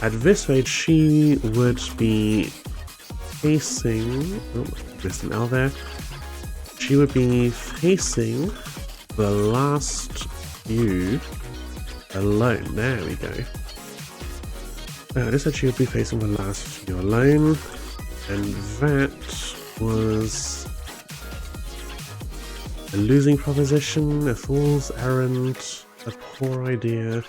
At this rate she would be facing, oh, missed an L there. She would be facing the last few alone. There we go. I just said she would be facing the last few alone, and that was a losing proposition, a fool's errand, a poor idea.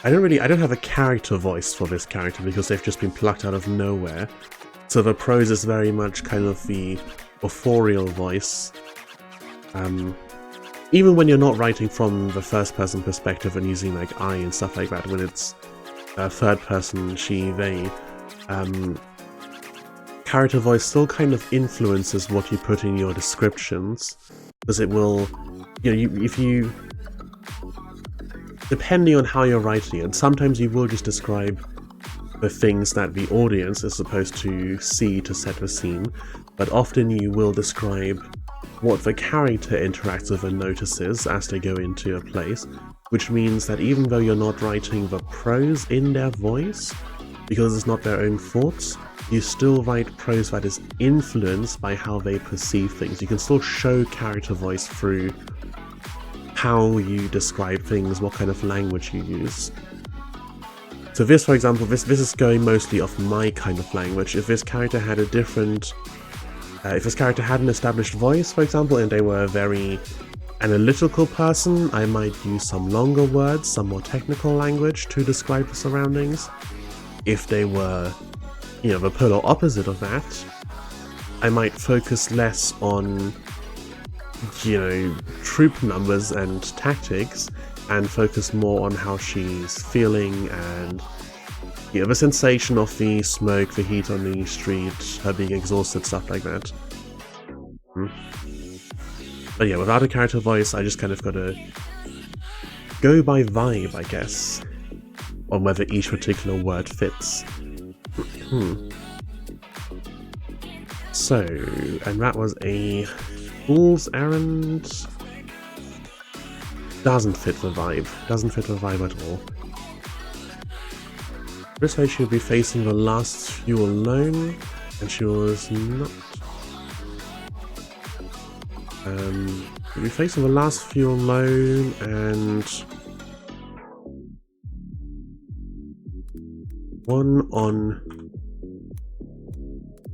I don't have a character voice for this character because they've just been plucked out of nowhere. So the prose is very much kind of the authorial voice. Even when you're not writing from the first person perspective and using like I and stuff like that, when it's third person, she, they, character voice still kind of influences what you put in your descriptions, because it will, if you, depending on how you're writing it, sometimes you will just describe the things that the audience is supposed to see to set the scene, but often you will describe what the character interacts with and notices as they go into a place, which means that even though you're not writing the prose in their voice, because it's not their own thoughts, you still write prose that is influenced by how they perceive things. You can still show character voice through how you describe things, what kind of language you use. So this, for example, this is going mostly off my kind of language. If this character had a different... if this character had an established voice, for example, and they were a very analytical person, I might use some longer words, some more technical language to describe the surroundings. If they were, the polar opposite of that, I might focus less on troop numbers and tactics, and focus more on how she's feeling and the sensation of the smoke, the heat on the street, her being exhausted, stuff like that. But yeah, without a character voice, I just kind of gotta go by vibe, I guess, on whether each particular word fits. So, and that was a fool's errand. Doesn't fit the vibe. Doesn't fit the vibe at all. This way she would be facing the last few alone, and she was not. She'll be facing the last few alone, and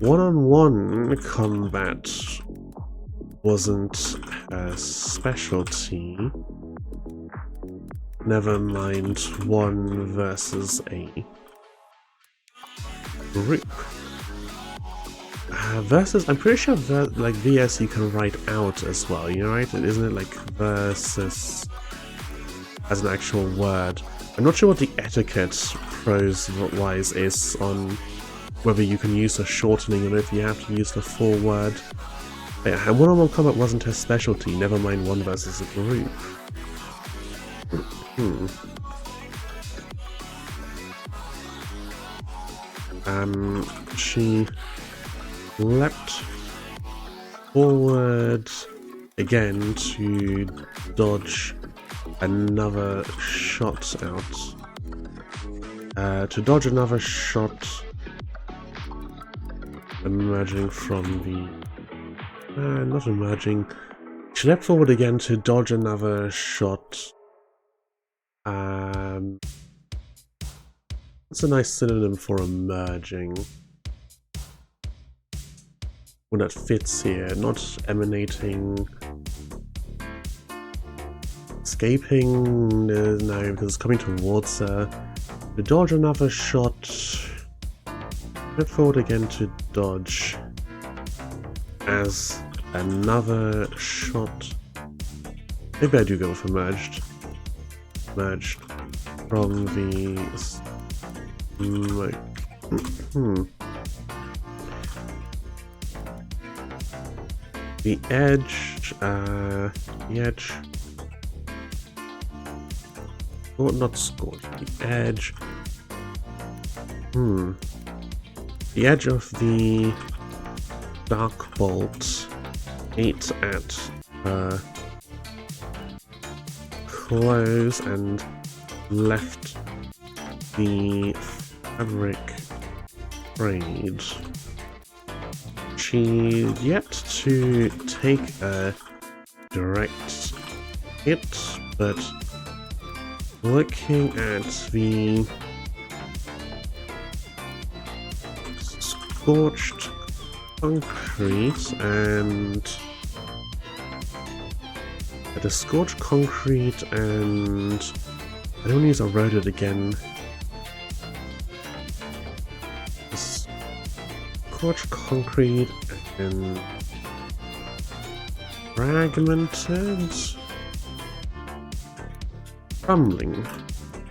one-on-one combat wasn't her specialty. Never mind 1 versus a group. Versus, I'm pretty sure like VS you can write out as well, right? Isn't it like versus as an actual word? I'm not sure what the etiquette prose-wise is on whether you can use a shortening or if you have to use the full word. But yeah, and one-on-one combat wasn't her specialty, never mind 1 versus a group. She leapt forward again to dodge another shot out. To dodge another shot emerging from the... not emerging. She leapt forward again to dodge another shot. What's a nice synonym for emerging? One that fits here, not emanating. It's escaping? No, because it's coming towards her. To dodge another shot. Move forward again to dodge. As another shot. Maybe I do go for merged. Merged from the smoke. The edge, oh, not scorch, the edge, the edge of the dark bolt ate at clothes and left the fabric frayed. She's yet to take a direct hit, but looking at the scorched concrete and the scorched concrete and I don't use eroded again. Scorched concrete and fragmented, crumbling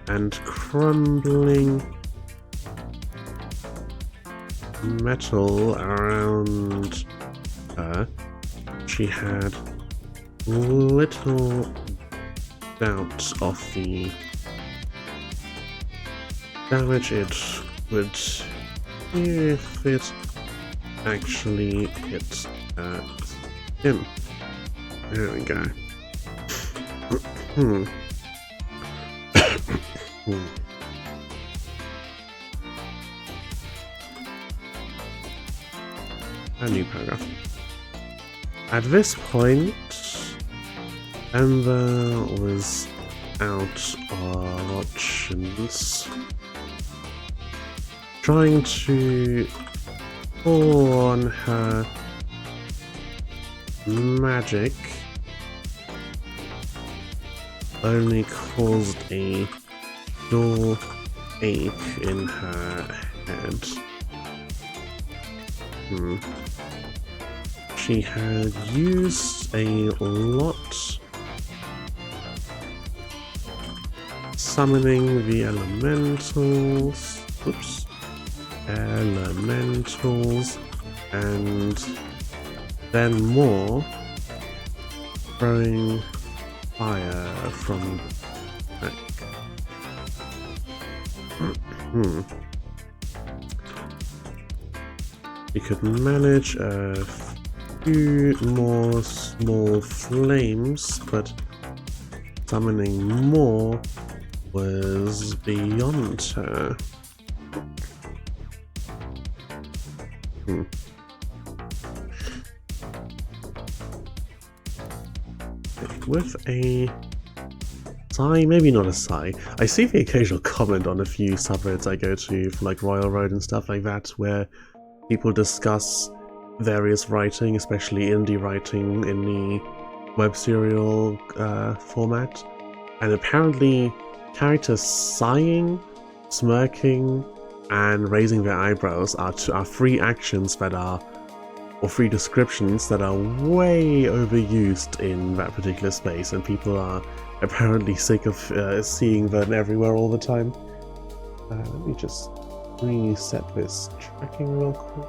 and crumbling metal around her. She had little doubt of the damage it would if it actually hit him. There we go. A new paragraph. At this point, Ember was out of options. Trying to pull on her magic only caused a dull ache in her head. She had used a lot summoning the elementals. Oops. Elementals, and then more throwing fire from back. You could manage a few more small flames, but summoning more was beyond her. With a sigh, maybe not a sigh. I see the occasional comment on a few subreddits I go to, for like Royal Road and stuff like that, where people discuss various writing, especially indie writing in the web serial format, and apparently characters sighing, smirking, and raising their eyebrows are free actions that are, or free descriptions that are way overused in that particular space, and people are apparently sick of seeing them everywhere all the time. Let me just reset this tracking real quick.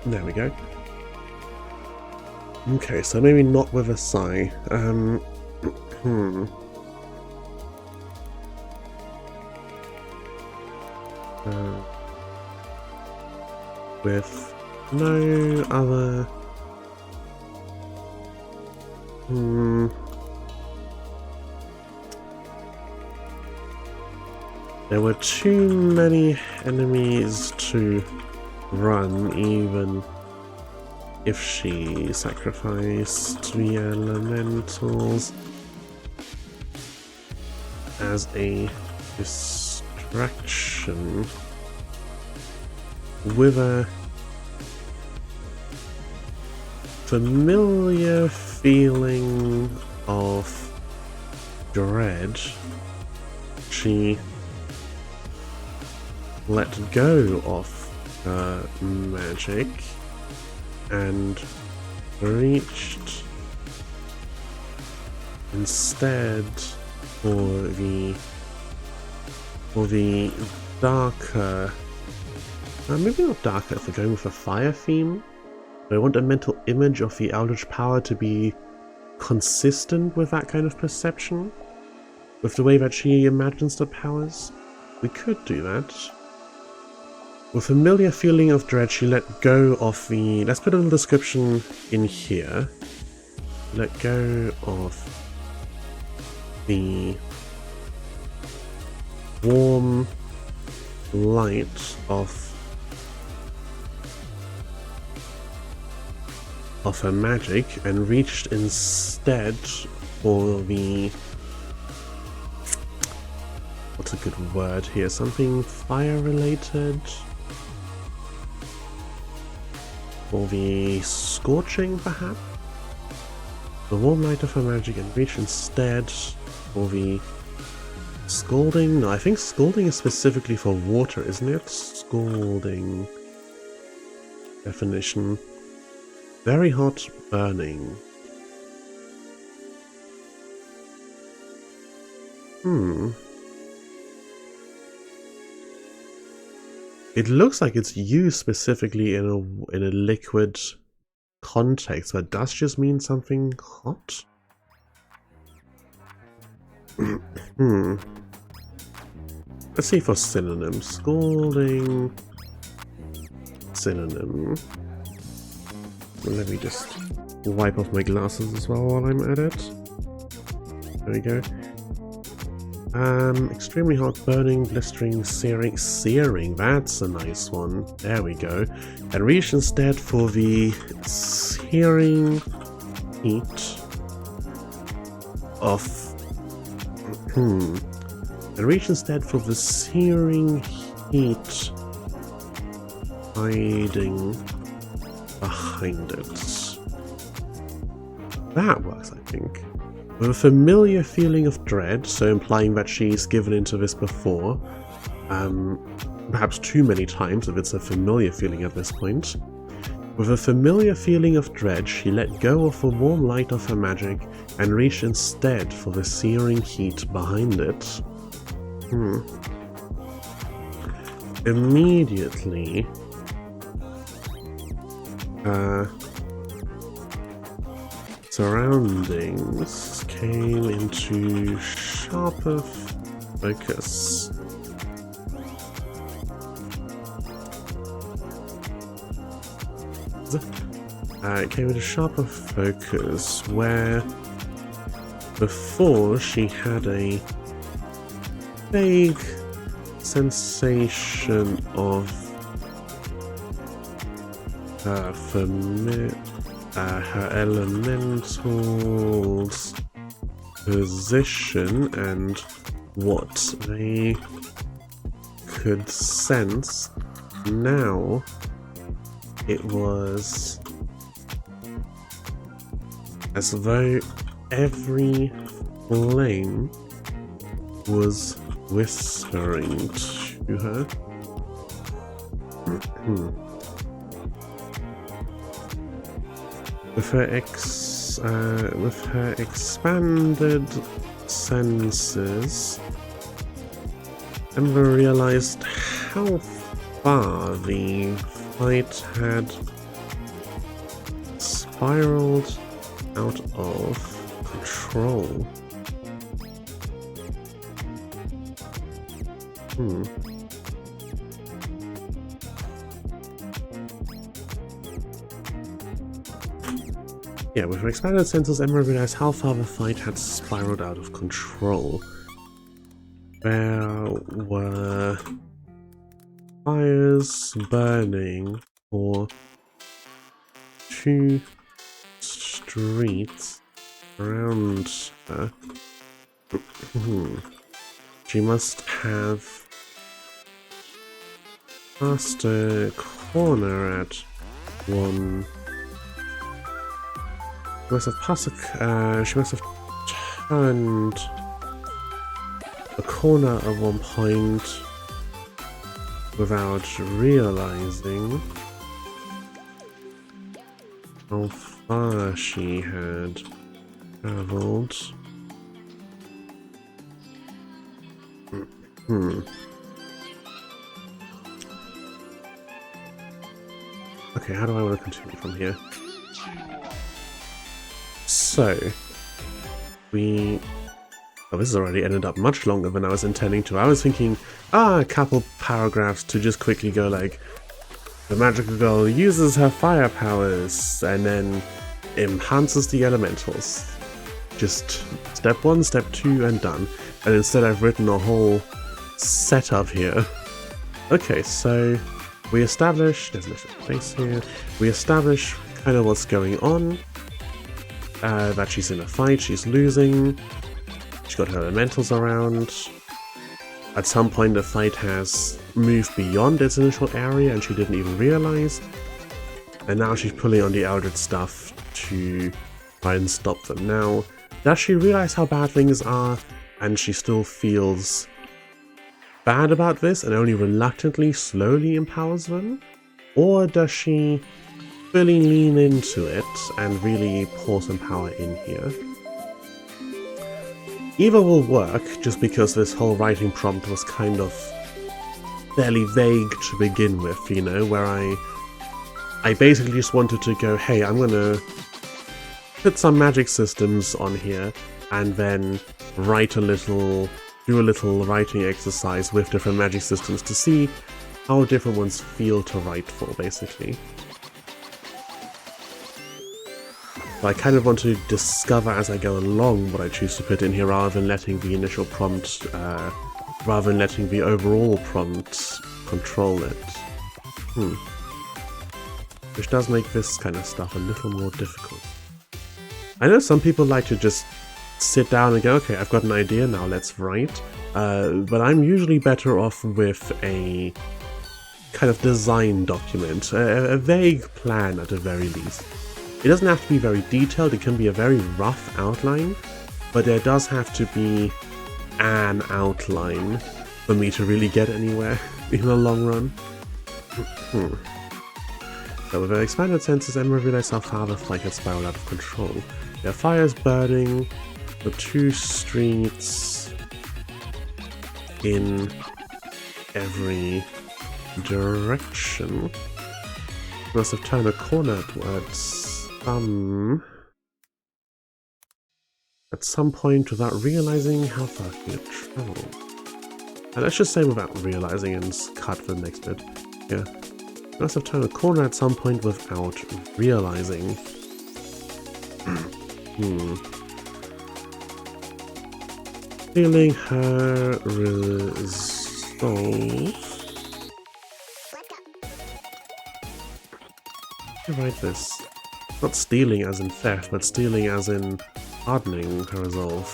There we go. Okay, so maybe not with a sigh. With no other... There were too many enemies to run, even if she sacrificed the elementals as a distraction. With a familiar feeling of dread, she let go of her magic and reached instead for the darker, maybe not darker if we're going with a fire theme, but I want a mental image of the Eldritch power to be consistent with that kind of perception, with the way that she imagines the powers. We could do that. With a familiar feeling of dread, she let go of the... Let's put a little description in here. Let go of the warm light of her magic and reached instead for the... What's a good word here? Something fire related? For the scorching, perhaps? The warm light of her magic and reach instead for the scalding. No, I think scalding is specifically for water, isn't it? Scalding. Definition. Very hot, burning. It looks like it's used specifically in a liquid context, but does just mean something hot? Let's see for synonyms. Scalding. Synonym. Let me just wipe off my glasses as well while I'm at it. There we go. Extremely hot, burning, blistering, searing. Searing, that's a nice one. There we go. And reach instead for the searing heat of... And reach instead for the searing heat hiding behind it. That works, I think. With a familiar feeling of dread, so implying that she's given into this before, perhaps too many times if it's a familiar feeling at this point. With a familiar feeling of dread, she let go of the warm light of her magic and reached instead for the searing heat behind it. Immediately, surroundings came into sharper focus. It came into sharper focus where before she had a vague sensation of her elemental's position and what they could sense. Now it was as though every flame was whispering to her. With her expanded senses, Ember realized how far the fight had spiraled out of control. Yeah, with her expanded senses, Ember realized how far the fight had spiraled out of control. There were fires burning for 2 streets around her. She must have passed a corner at one She must have turned a corner at one point without realizing how far she had traveled. Okay, how do I want to continue from here? So, oh, this has already ended up much longer than I was intending to. I was thinking, a couple paragraphs to just quickly go like, the magical girl uses her fire powers and then enhances the elementals. Just step 1, step 2, and done. And instead I've written a whole setup here. Okay, so we establish, there's a little place here, we establish kind of what's going on, that she's in a fight, she's losing, she's got her elementals around. At some point the fight has moved beyond its initial area and she didn't even realize, and now she's pulling on the Eldritch stuff to try and stop them. Now, does she realize how bad things are and she still feels bad about this and only reluctantly, slowly empowers them? Or does she fully lean into it and really pour some power in here? Either will work, just because this whole writing prompt was kind of fairly vague to begin with, you know, where I basically just wanted to go, hey, I'm gonna put some magic systems on here and then do a little writing exercise with different magic systems to see how different ones feel to write for, basically. But I kind of want to discover as I go along what I choose to put in here, rather than letting the initial prompt, rather than letting the overall prompt control it. Which does make this kind of stuff a little more difficult. I know some people like to just sit down and go, okay, I've got an idea, now let's write. But I'm usually better off with a kind of design document, a vague plan at the very least. It doesn't have to be very detailed, it can be a very rough outline, but there does have to be an outline for me to really get anywhere in the long run. So with her expanded senses, Emma realized how far the fight had spiraled out of control. There are fires burning, the 2 streets in every direction. She must have turned a corner towards at some point without realizing how far she had traveled. And let's just say without realizing and cut for the next bit. Yeah. She must have turned a corner at some point without realizing. Feeling her resolve. Write this. Not stealing as in theft, but stealing as in hardening her resolve.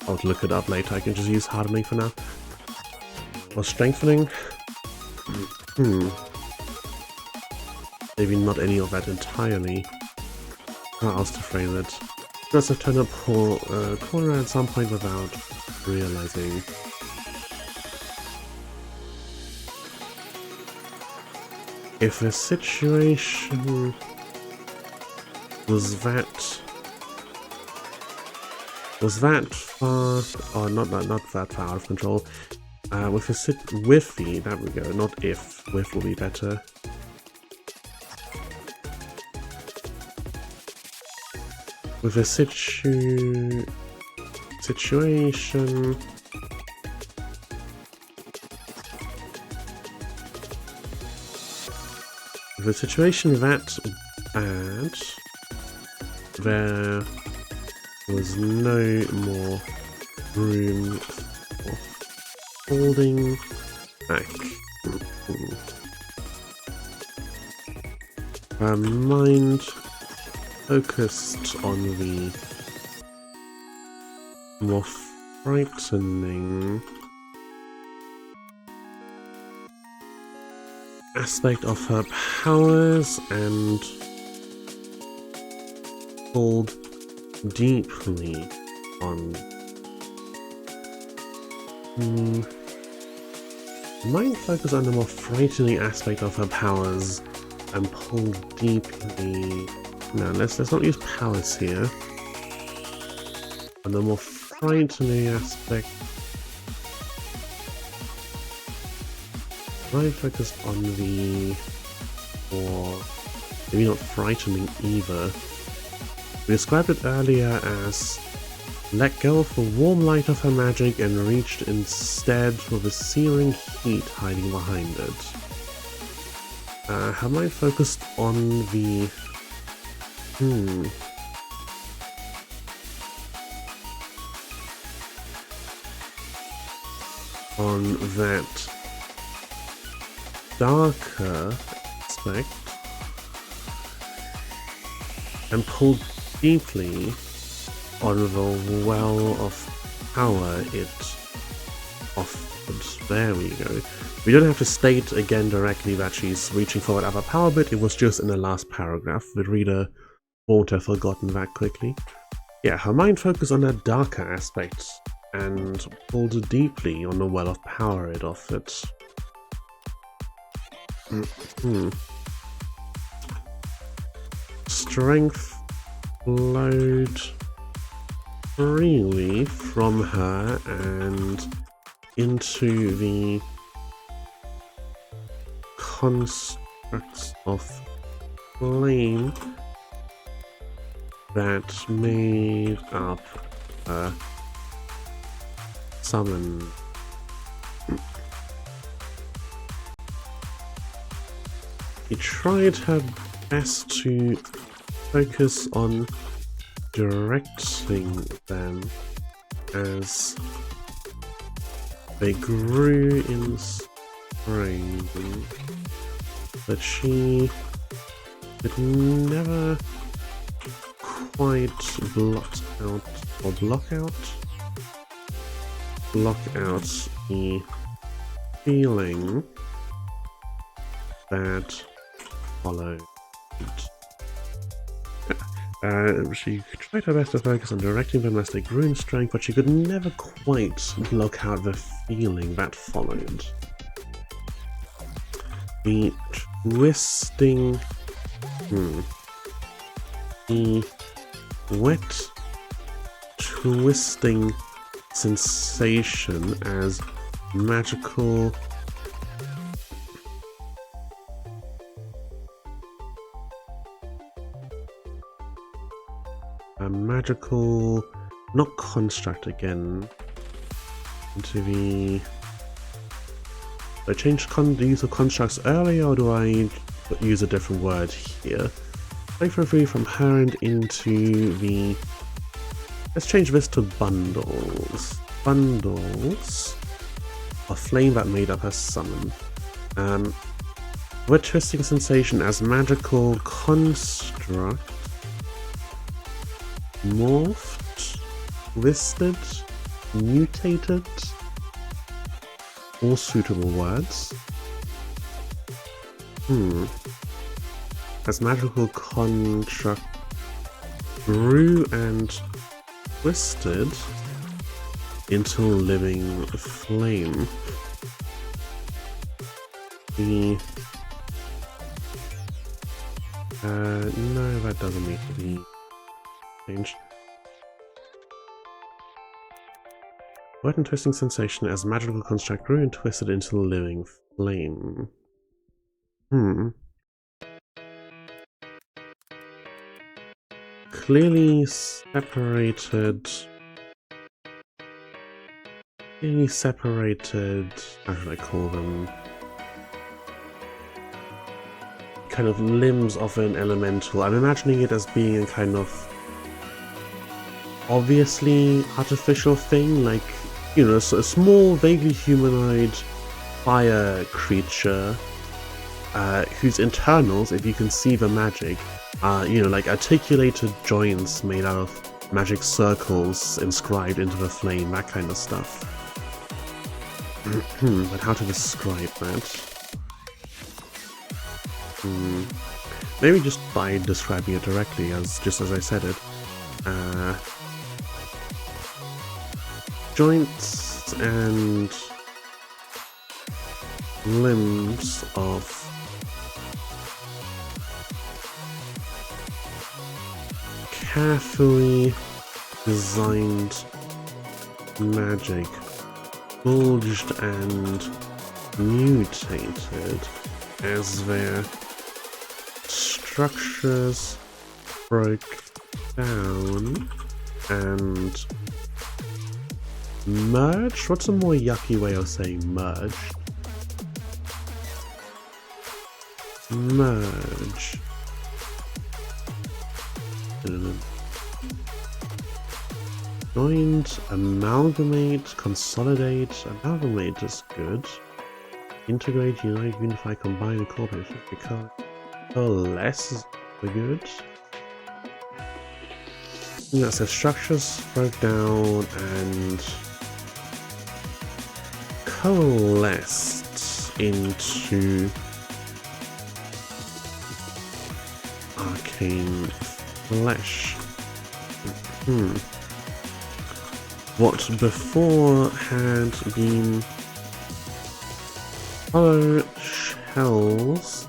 I'll look it up later, I can just use hardening for now. Or strengthening? Maybe not any of that entirely. How else to phrase it? Just have turned a corner at some point without realizing. If the situation was that far, or not that far out of control, there we go, not if, with will be better. With the situation the situation that bad, there was no more room for holding back. Her mind focused on the more frightening aspect of her powers and pulled deeply on. Might focus on the more frightening aspect of her powers and pull deeply. No, let's not use powers here. On the more frightening aspect, might focus on the more maybe not frightening either. We described it earlier as let go of the warm light of her magic and reached instead for the searing heat hiding behind it. Her mind focused on the... on that darker aspect and pulled deeply on the well of power it offered. There we go. We don't have to state again directly that she's reaching for that other power bit, it was just in the last paragraph. The reader won't have forgotten that quickly. Yeah, her mind focused on that darker aspect and pulled deeply on the well of power it offered. Strength flowed freely from her and into the constructs of flame that made up her summon. She tried her best to focus on directing them as they grew in strength, but she could never quite block out the feeling that followed. She tried her best to focus on directing them as they grew in strength, but she could never quite block out the feeling that followed. The twisting... The wet, twisting sensation as magical... A magical, not construct again, into the... Do I change the use of constructs earlier, or do I use a different word here? Flavor free from her and into the... Let's change this to bundles. Bundles of flame that made up her summon. Wet twisting sensation as magical construct. Morphed, twisted, mutated, all suitable words. As magical construct grew and twisted into living flame. The no, that doesn't need to be changed. Wet and twisting sensation as magical construct grew and twisted into living flame. Clearly separated, how should I call them? Kind of limbs of an elemental. I'm imagining it as being a kind of obviously artificial thing, like, you know, a small, vaguely humanoid fire creature whose internals, if you can see the magic, are, you know, like articulated joints made out of magic circles inscribed into the flame, that kind of stuff. But how to describe that? Maybe just by describing it directly, just as I said it. Joints and limbs of carefully designed magic bulged and mutated as their structures broke down and merged? What's a more yucky way of saying merged? Merge. Joint, amalgamate, consolidate. Amalgamate is good. Integrate, unite, unify, combine, incorporate, because less is good. Yeah, so structures broke down and coalesced into arcane flesh. What before had been hollow shells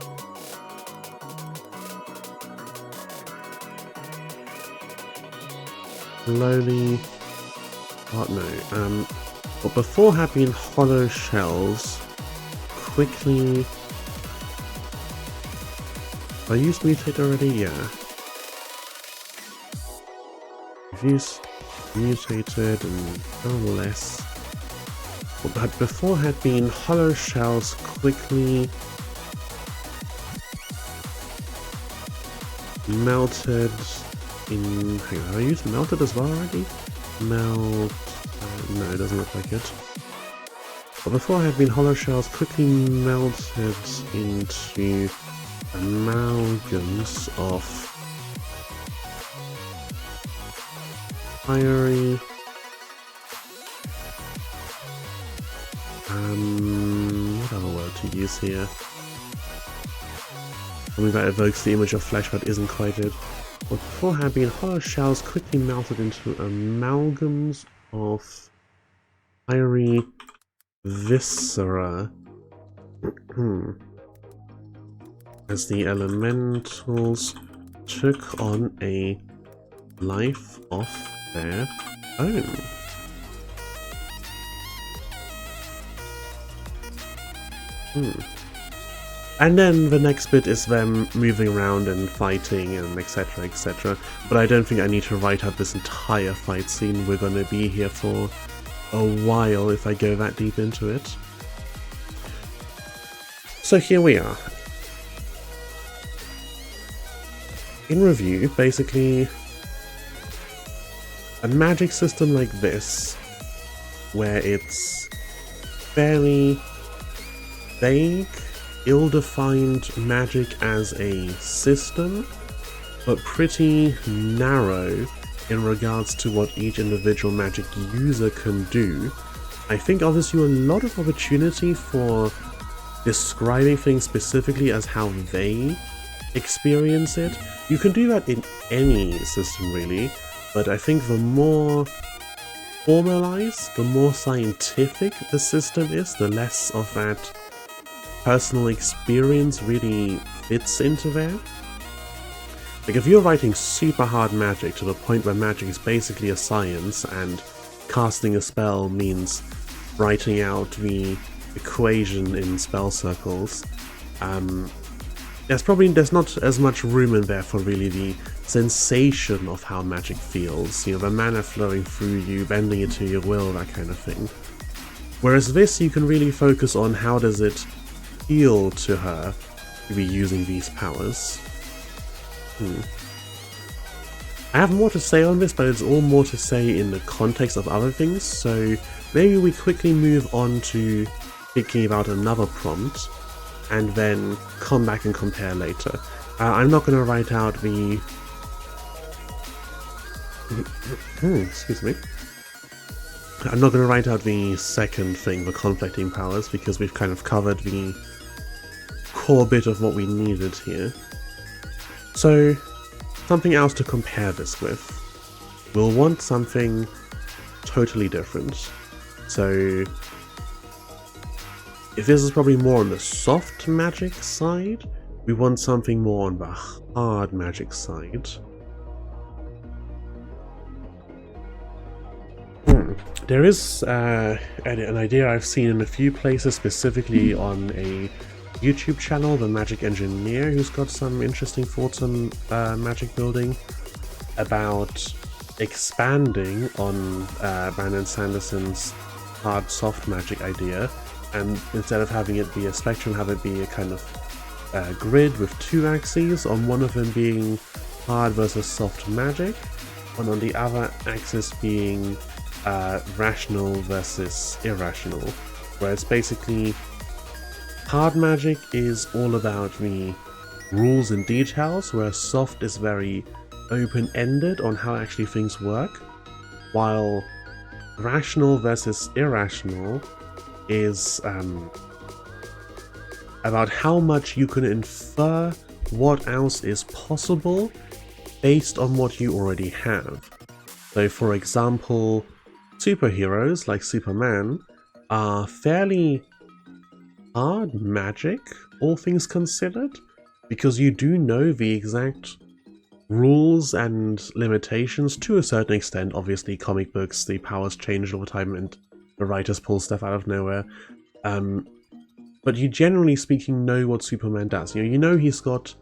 slowly... what no, what before had been hollow shells quickly... I used mutate already? Yeah. Use mutated and coalesce. But before had been hollow shells quickly melted in... hang on, have I used melted as well already? Melt... no, it doesn't look like it. But before had been hollow shells quickly melted into amalgams of fiery... what other word to use here? Something that evokes the image of flesh but isn't quite it. What before had been hollow shells quickly melted into amalgams of fiery viscera. As the elementals took on a life of their own. And then the next bit is them moving around and fighting and etc, etc. But I don't think I need to write out this entire fight scene. We're gonna be here for a while if I go that deep into it. So here we are. In review, basically, a magic system like this, where it's fairly vague, ill-defined magic as a system, but pretty narrow in regards to what each individual magic user can do, I think offers you a lot of opportunity for describing things specifically as how they experience it. You can do that in any system really, but I think the more formalized, the more scientific the system is, the less of that personal experience really fits into there. Like if you're writing super hard magic to the point where magic is basically a science and casting a spell means writing out the equation in spell circles, there's not as much room in there for really the sensation of how magic feels, you know, the mana flowing through you, bending it to your will, that kind of thing. Whereas this, you can really focus on how does it feel to her to be using these powers. I have more to say on this, but it's all more to say in the context of other things, so maybe we quickly move on to thinking about another prompt, and then come back and compare later. I'm not going to write out the... excuse me. I'm not going to write out the second thing, the conflicting powers, because we've kind of covered the core bit of what we needed here. So, something else to compare this with. We'll want something totally different. So, if this is probably more on the soft magic side, we want something more on the hard magic side. There is an idea I've seen in a few places, specifically on a YouTube channel, The Magic Engineer, who's got some interesting thoughts on magic building, about expanding on Brandon Sanderson's hard-soft magic idea, and instead of having it be a spectrum, have it be a kind of grid with two axes, on one of them being hard versus soft magic, and on the other axis being rational versus irrational, where it's basically hard magic is all about the rules and details, whereas soft is very open-ended on how actually things work, while rational versus irrational is about how much you can infer what else is possible based on what you already have. So for example, superheroes like Superman are fairly hard magic, all things considered, because you do know the exact rules and limitations to a certain extent. Obviously, comic books, the powers change all the time and the writers pull stuff out of nowhere. But you generally speaking know what Superman does. You know he's got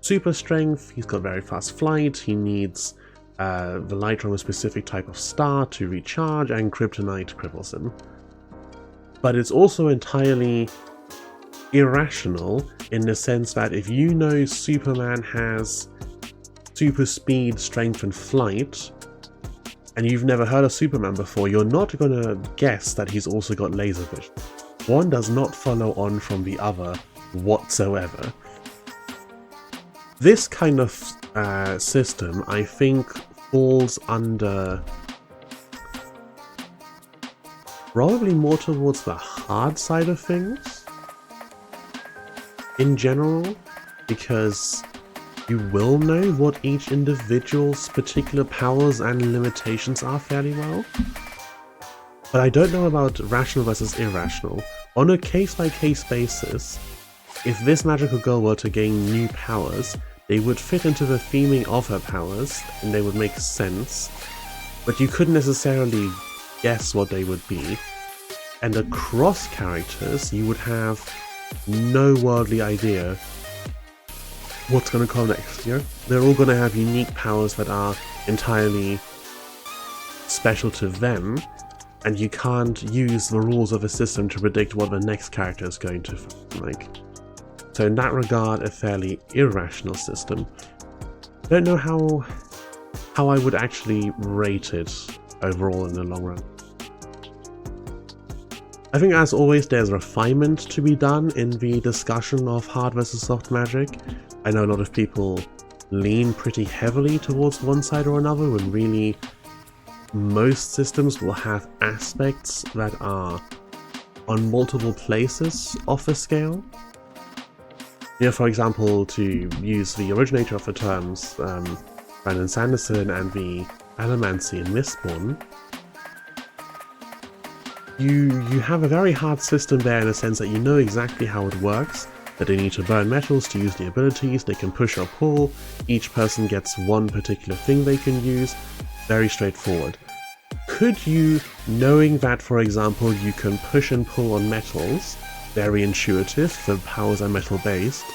super strength, he's got very fast flight, he needs the light from a specific type of star to recharge, and kryptonite cripples him. But it's also entirely irrational in the sense that if you know Superman has super speed, strength, and flight, and you've never heard of Superman before, you're not going to guess that he's also got laser vision. One does not follow on from the other whatsoever. This kind of system, I think, falls under probably more towards the hard side of things in general, because you will know what each individual's particular powers and limitations are fairly well. But I don't know about rational versus irrational. On a case-by-case basis, if this magical girl were to gain new powers, they would fit into the theming of her powers, and they would make sense, but you couldn't necessarily guess what they would be. And across characters, you would have no worldly idea what's going to come next, you know? They're all going to have unique powers that are entirely special to them, and you can't use the rules of the system to predict what the next character is going to like. So in that regard, a fairly irrational system. Don't know how I would actually rate it overall in the long run. I think, as always, there's refinement to be done in the discussion of hard versus soft magic. I know a lot of people lean pretty heavily towards one side or another, when really most systems will have aspects that are on multiple places of the scale. You know, for example, to use the originator of the terms, Brandon Sanderson, and the Adamancy in Mistborn, you have a very hard system there in the sense that you know exactly how it works, that they need to burn metals to use the abilities, they can push or pull, each person gets one particular thing they can use, very straightforward. Could you, knowing that, for example, you can push and pull on metals, very intuitive, the powers are metal-based,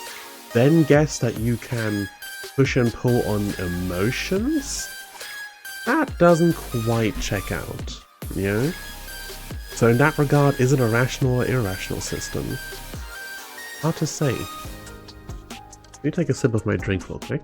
then guess that you can push and pull on emotions? That doesn't quite check out, you know? So in that regard, is it a rational or irrational system? Hard to say. Let me take a sip of my drink real quick.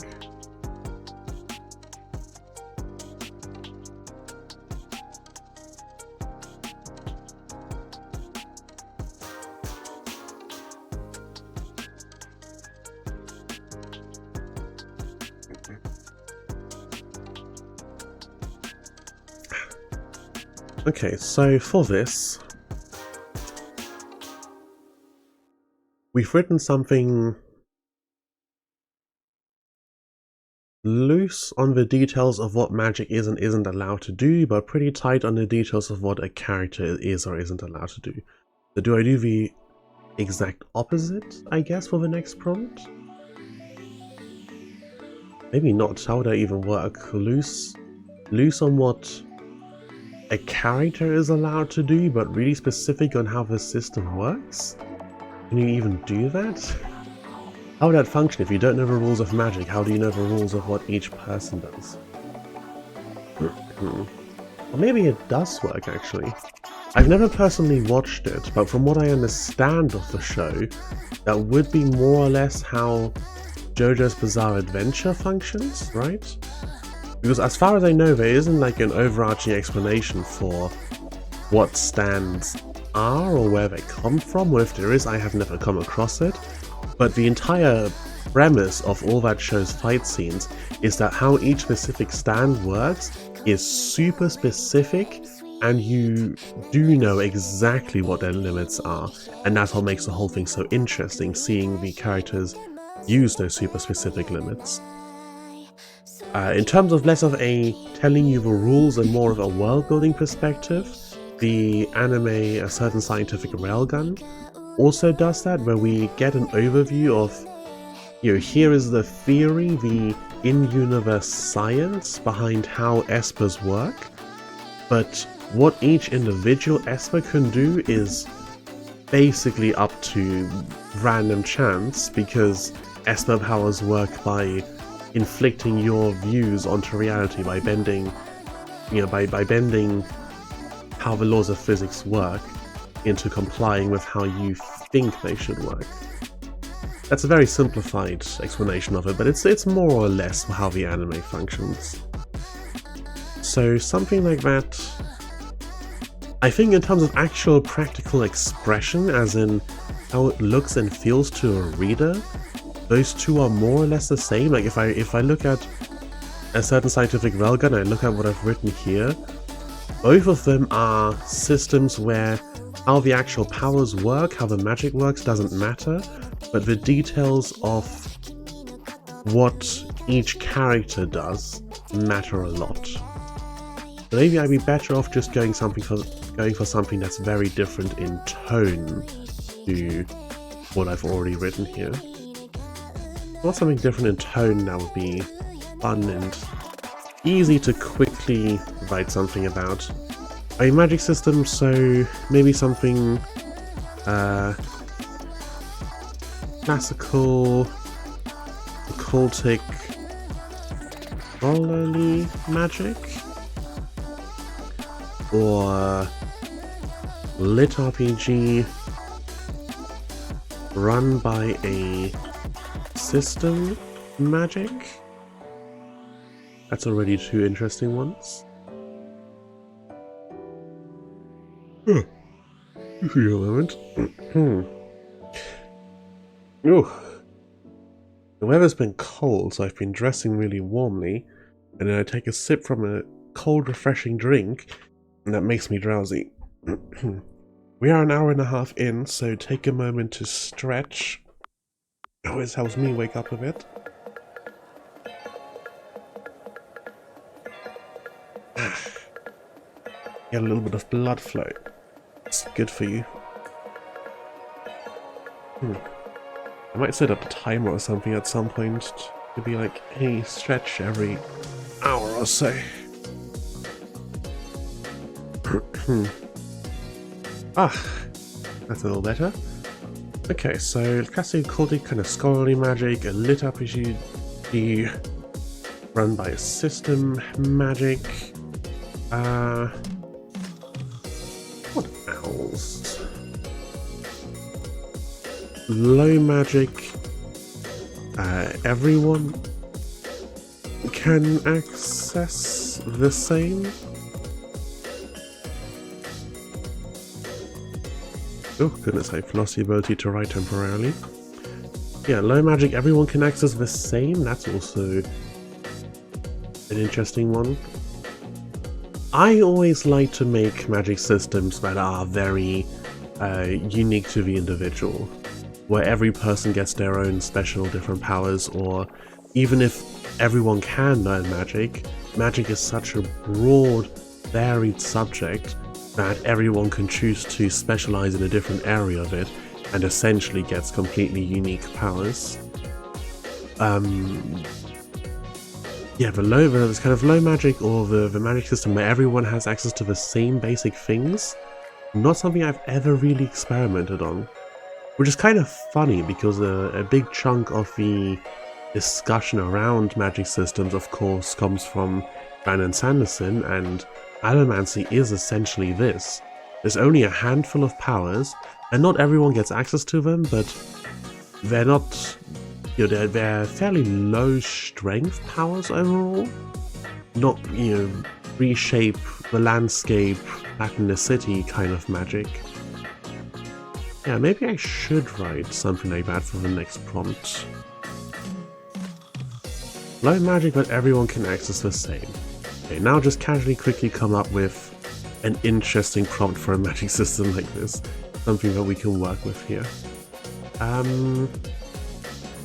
Okay, so for this, we've written something loose on the details of what magic is and isn't allowed to do, but pretty tight on the details of what a character is or isn't allowed to do. So do I do the exact opposite, I guess, for the next prompt? Maybe not. How would that even work? Loose on what a character is allowed to do, but really specific on how the system works? Can you even do that? How would that function if you don't know the rules of magic? How do you know the rules of what each person does? Or maybe it does work, actually. I've never personally watched it, but from what I understand of the show, that would be more or less how JoJo's Bizarre Adventure functions, right? Because as far as I know, there isn't like an overarching explanation for what stands are or where they come from, or if there is, I have never come across it. But the entire premise of all that show's fight scenes is that how each specific stand works is super specific, and you do know exactly what their limits are, and that's what makes the whole thing so interesting, seeing the characters use those super specific limits. In terms of less of a telling you the rules and more of a world building perspective, the anime A Certain Scientific Railgun also does that, where we get an overview of, you know, here is the theory, the in-universe science behind how Espers work, but what each individual Esper can do is basically up to random chance, because Esper powers work by inflicting your views onto reality, by bending, you know, by bending how the laws of physics work into complying with how you think they should work. That's a very simplified explanation of it, but it's more or less how the anime functions. So something like that. I think in terms of actual practical expression, as in how it looks and feels to a reader, those two are more or less the same. Like if I look at A Certain Scientific Railgun, I look at what I've written here, both of them are systems where how the actual powers work, how the magic works doesn't matter, but the details of what each character does matter a lot. So maybe I'd be better off just going for something that's very different in tone to what I've already written here. Not something different in tone that would be fun and easy to quickly write something about. A magic system, so maybe something classical, occultic, scholarly magic, or lit RPG run by a system magic. That's already two interesting ones. Give me a moment. Oh, the weather's been cold, so I've been dressing really warmly, and then I take a sip from a cold, refreshing drink, and that makes me drowsy. We are an hour and a half in, so take a moment to stretch. It always helps me wake up a bit. Get a little bit of blood flow. It's good for you. I might set up a timer or something at some point to be like, hey, stretch every hour or so. That's a little better. Okay, so classic occultic kind of scholarly magic, a lit RPG run by a system magic. What else? Low magic. Everyone can access the same. Oh goodness, I've lost the ability to write temporarily. Yeah, low magic, everyone can access the same. That's also an interesting one. I always like to make magic systems that are very unique to the individual, where every person gets their own special different powers, or even if everyone can learn magic, magic is such a broad, varied subject that everyone can choose to specialize in a different area of it and essentially gets completely unique powers. Yeah, this kind of low magic, or the magic system where everyone has access to the same basic things, not something I've ever really experimented on. Which is kind of funny, because a big chunk of the discussion around magic systems, of course, comes from Brandon Sanderson, and Allomancy is essentially this. There's only a handful of powers, and not everyone gets access to them, but they're not... they're fairly low strength powers overall. Not, reshape the landscape back in the city kind of magic. Yeah, maybe I should write something like that for the next prompt. Low magic, but everyone can access the same. Okay, now just casually quickly come up with an interesting prompt for a magic system like this. Something that we can work with here. I mean,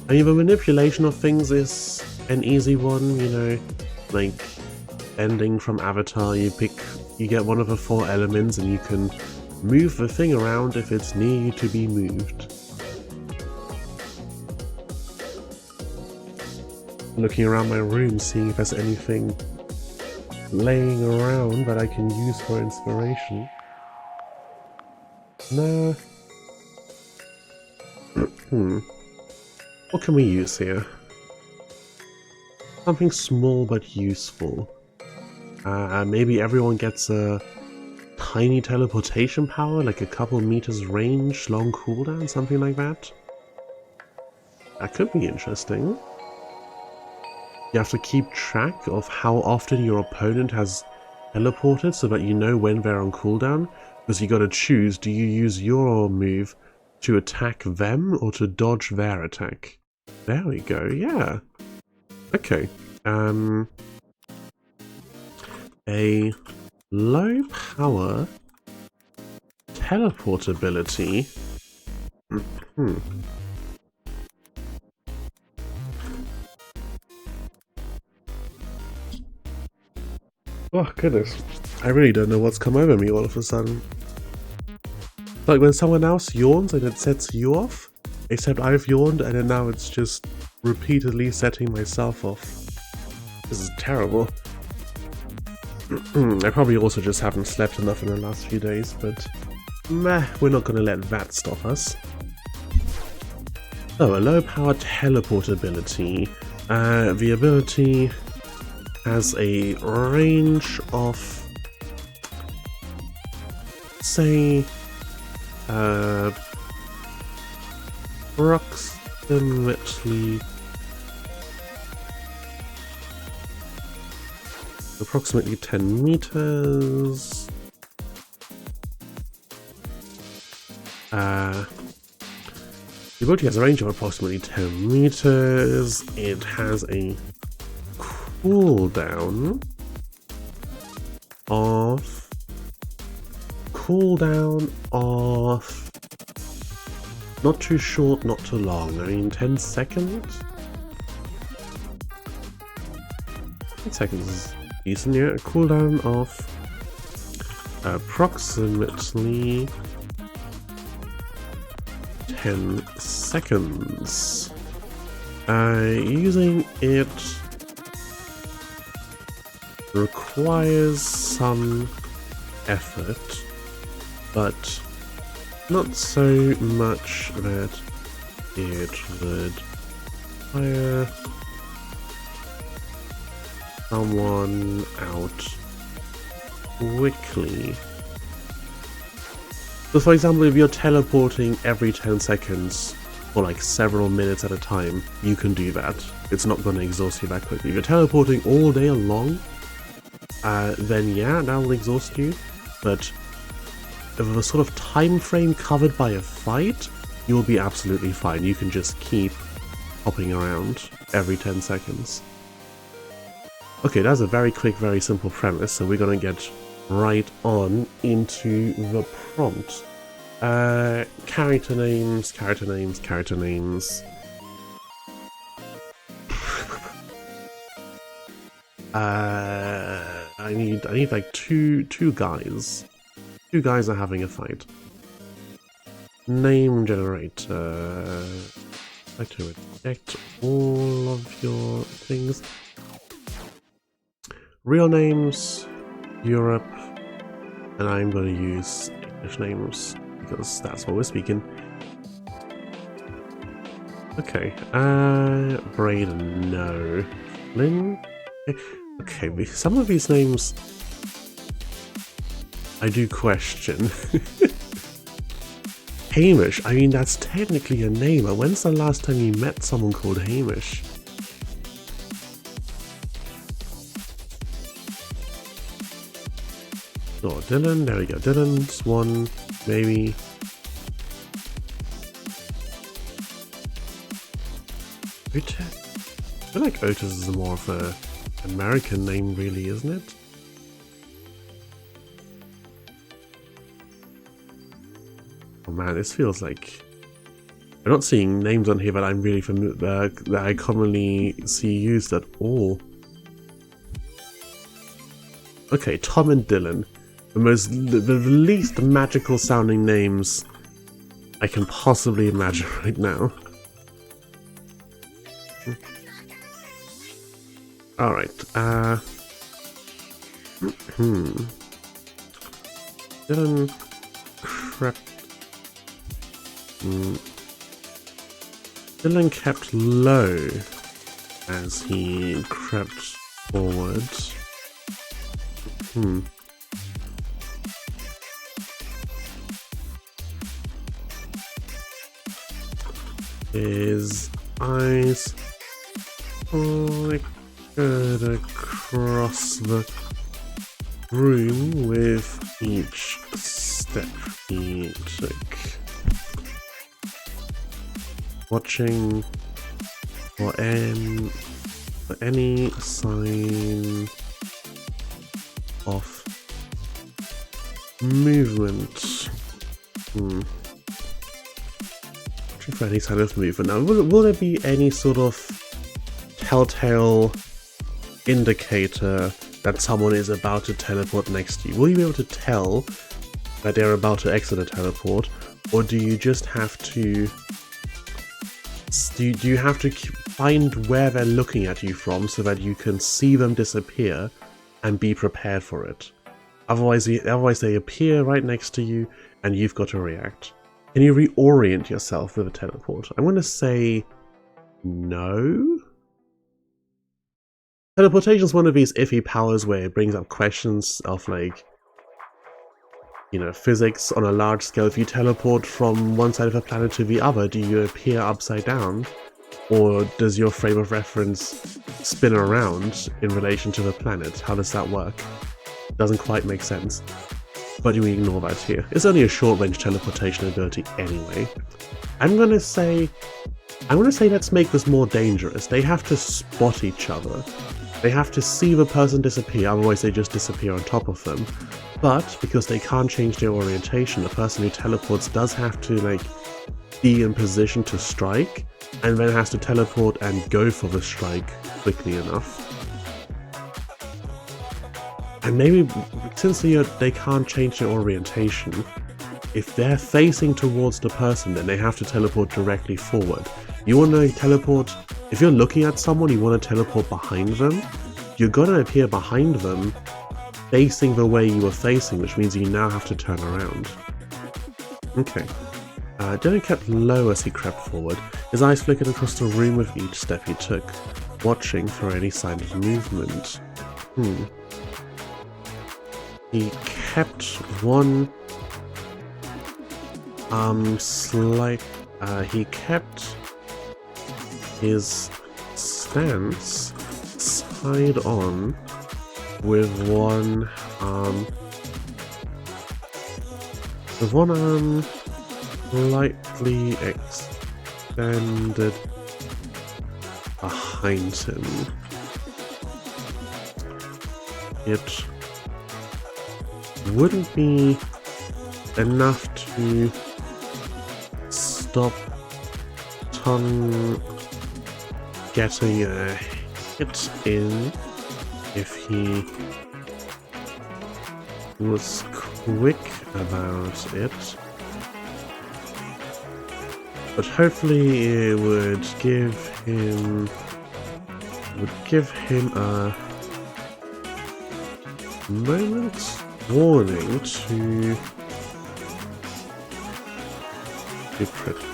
the manipulation of things is an easy one, like ending from Avatar, you get one of the 4 elements and you can move the thing around if it's near you to be moved. Looking around my room, seeing if there's anything laying around that I can use for inspiration. No. What can we use here? Something small but useful. Maybe everyone gets a tiny teleportation power, like a couple meters range, long cooldown, something like that. That could be interesting. You have to keep track of how often your opponent has teleported so that you know when they're on cooldown, because you gotta choose, do you use your move to attack them or to dodge their attack? There we go, yeah. Okay, a low power teleportability. Oh goodness, I really don't know what's come over me all of a sudden. Like when someone else yawns and it sets you off, except I've yawned and then now it's just repeatedly setting myself off. This is terrible. I probably also just haven't slept enough in the last few days, but meh, we're not gonna let that stop us. So, a low power teleportability. The ability has a range of, say, approximately 10 meters. The ability has a range of approximately 10 meters. It has a cooldown of not too short, not too long. I mean, 10 seconds? 10 seconds is decent, yeah. A cooldown of approximately 10 seconds. Using it requires some effort, but not so much that it would fire someone out quickly. So for example, if you're teleporting every 10 seconds for like several minutes at a time, you can do that. It's not going to exhaust you that quickly. If you're teleporting all day long, then yeah, that will exhaust you, but if a sort of time frame covered by a fight, you'll be absolutely fine. You can just keep hopping around every 10 seconds. Okay, that's a very quick, very simple premise, so we're gonna get right on into the prompt. Character names. I need like two guys. Two guys are having a fight. Name generator. Try to reject all of your things. Real names, Europe, and I'm going to use English names because that's what we're speaking. Okay, Braden, no. Lynn? Okay, some of these names I do question. Hamish, I mean that's technically a name, but when's the last time you met someone called Hamish? Oh, Dylan, there we go. Dylan's one, maybe. Otis? I feel like Otis is more of a American name, really, isn't it? Oh man, this feels like I'm not seeing names on here that I'm really familiar that I commonly see used at all. Okay, Tom and Dylan. The least magical sounding names I can possibly imagine right now. Alright, Dylan crept... Dylan kept low as he crept forward. His eyes flickered across the room with each step he took, watching for any sign of movement. For any sign of movement. Now, will there be any sort of telltale indicator that someone is about to teleport next to you? Will you be able to tell that they're about to exit a teleport, or do you just have to? Do you have to find where they're looking at you from so that you can see them disappear and be prepared for it? Otherwise they appear right next to you and you've got to react. Can you reorient yourself with a teleport? I'm going to say no. Teleportation is one of these iffy powers where it brings up questions of, like, you know, physics on a large scale. If you teleport from one side of a planet to the other, do you appear upside down? Or does your frame of reference spin around in relation to the planet? How does that work? Doesn't quite make sense. But we ignore that here. It's only a short-range teleportation ability anyway. I'm gonna say let's make this more dangerous. They have to spot each other. They have to see the person disappear, otherwise they just disappear on top of them. But because they can't change their orientation, the person who teleports does have to, like, be in position to strike, and then has to teleport and go for the strike quickly enough. And maybe, since they can't change their orientation, if they're facing towards the person, then they have to teleport directly forward. You want to teleport, if you're looking at someone, you want to teleport behind them, you're going to appear behind them, facing the way you were facing, which means you now have to turn around. Okay. Dylan kept low as he crept forward. His eyes flickered across the room with each step he took, watching for any sign of movement. He kept one he kept his stance side on with one arm slightly extended behind him. It wouldn't be enough to stop Tom getting a hit in if he was quick about it. But hopefully it would give him a moment's warning to protect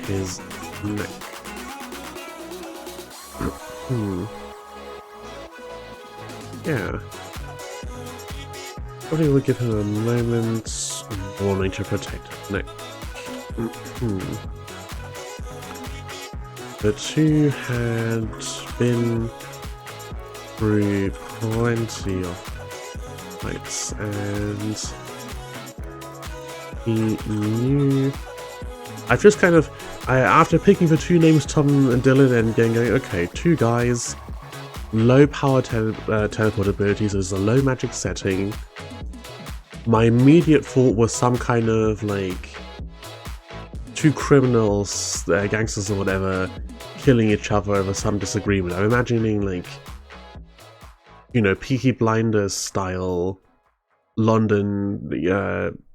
his neck. Yeah. Probably would give him a moment's warning to protect his neck. The two had been through plenty of fights, and he knew. I've just kind of, after picking the two names, Tom and Dylan, and going, okay, two guys, low power teleport abilities, there's a low magic setting. My immediate thought was some kind of like two criminals, gangsters or whatever, killing each other over some disagreement. I'm imagining like, you know, Peaky Blinders style London,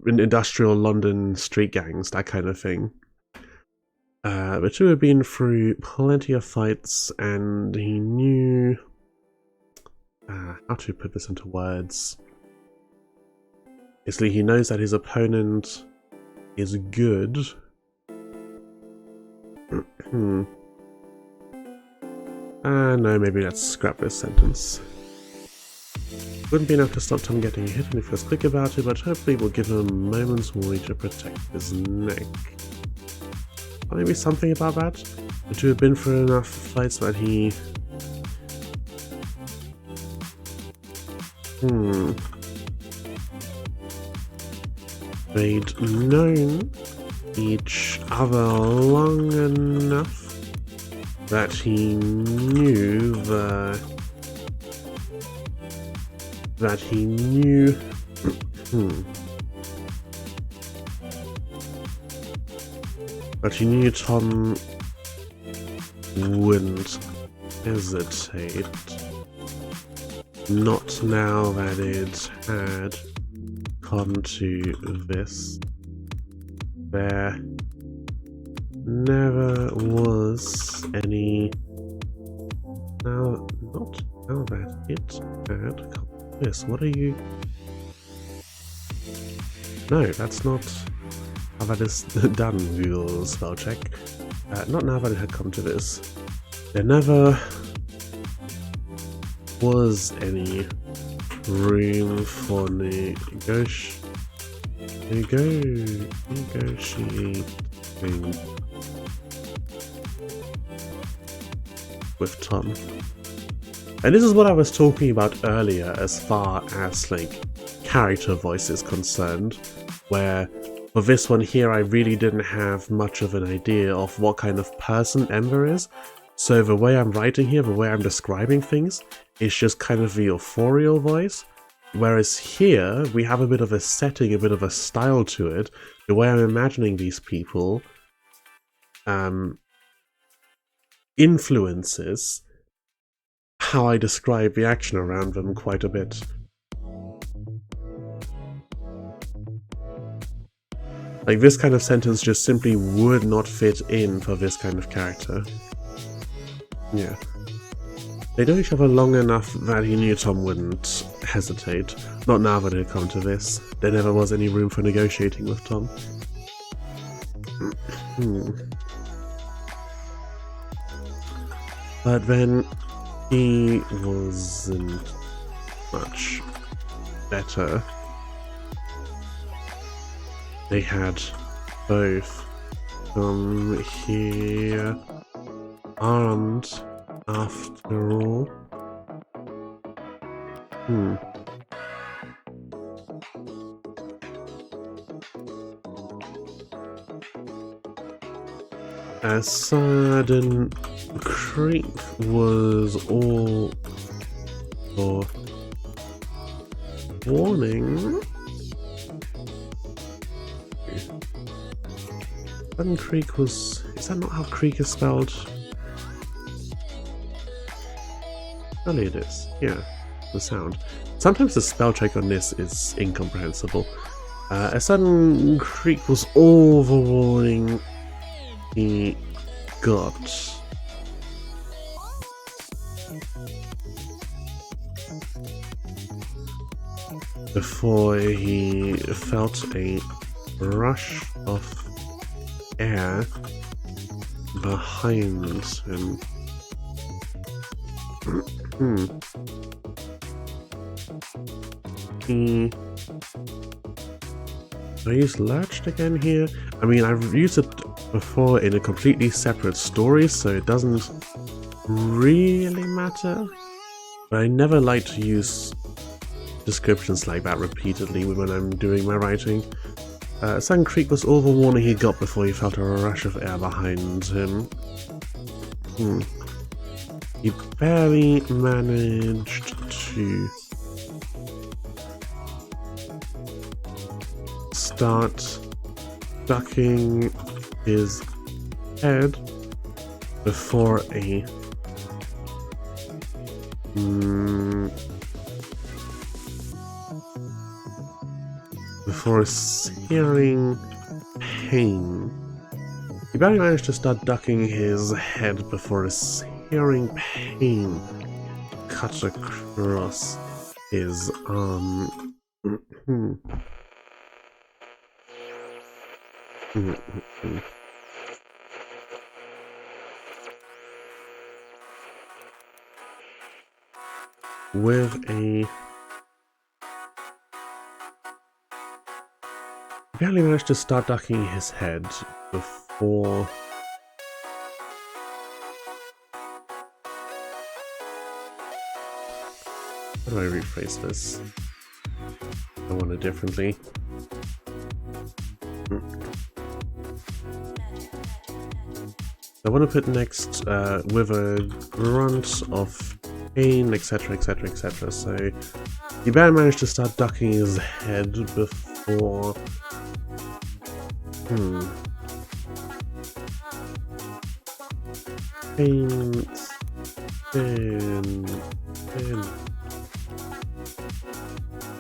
industrial London street gangs, that kind of thing. The two have been through plenty of fights, and he knew how to put this into words. Basically, he knows that his opponent is good. No, maybe let's scrap this sentence. Wouldn't be enough to stop Tom getting hit when he was quick about it, but hopefully will give him a moment's warning to protect his neck. Or maybe something about that? The two have been through enough fights that he... They'd known each other long enough that he knew that he knew Tom wouldn't hesitate. Not now that it had come to this. There never was any... Not now that it had come to this. What are you... No, that's not how that is done, Google spell check. Not now that it had come to this. There never was any room for negotiating with Tom. And this is what I was talking about earlier as far as like character voice is concerned, where for this one here I really didn't have much of an idea of what kind of person Ember is, so the way I'm writing here, the way I'm describing things, is just kind of the authorial voice, whereas here we have a bit of a setting, a bit of a style to it. The way I'm imagining these people influences how I describe the action around them quite a bit. Like, this kind of sentence just simply would not fit in for this kind of character. Yeah. They know each other long enough that he knew Tom wouldn't hesitate. Not now that it had come to this. There never was any room for negotiating with Tom. But then he wasn't much better. They had both come here armed after all. A sudden creak was all for warning. Sudden Creek was... Is that not how Creek is spelled? Surely it is. Yeah, the sound. Sometimes the spell check on this is incomprehensible. A sudden creak was all the warning he got. Before he felt a rush of air behind him. Do I use lurched again here? I mean, I've used it before in a completely separate story, so it doesn't really matter. But I never like to use descriptions like that repeatedly when I'm doing my writing. Sudden Creek was all the warning he got before he felt a rush of air behind him. He barely managed to start ducking his head before a searing pain. He barely managed to start ducking his head before a searing pain cut across his arm. With a... He barely managed to start ducking his head before... How do I rephrase this? I want it differently. I want to put next with a grunt of pain, etc, etc, etc. So he barely managed to start ducking his head before... Pain...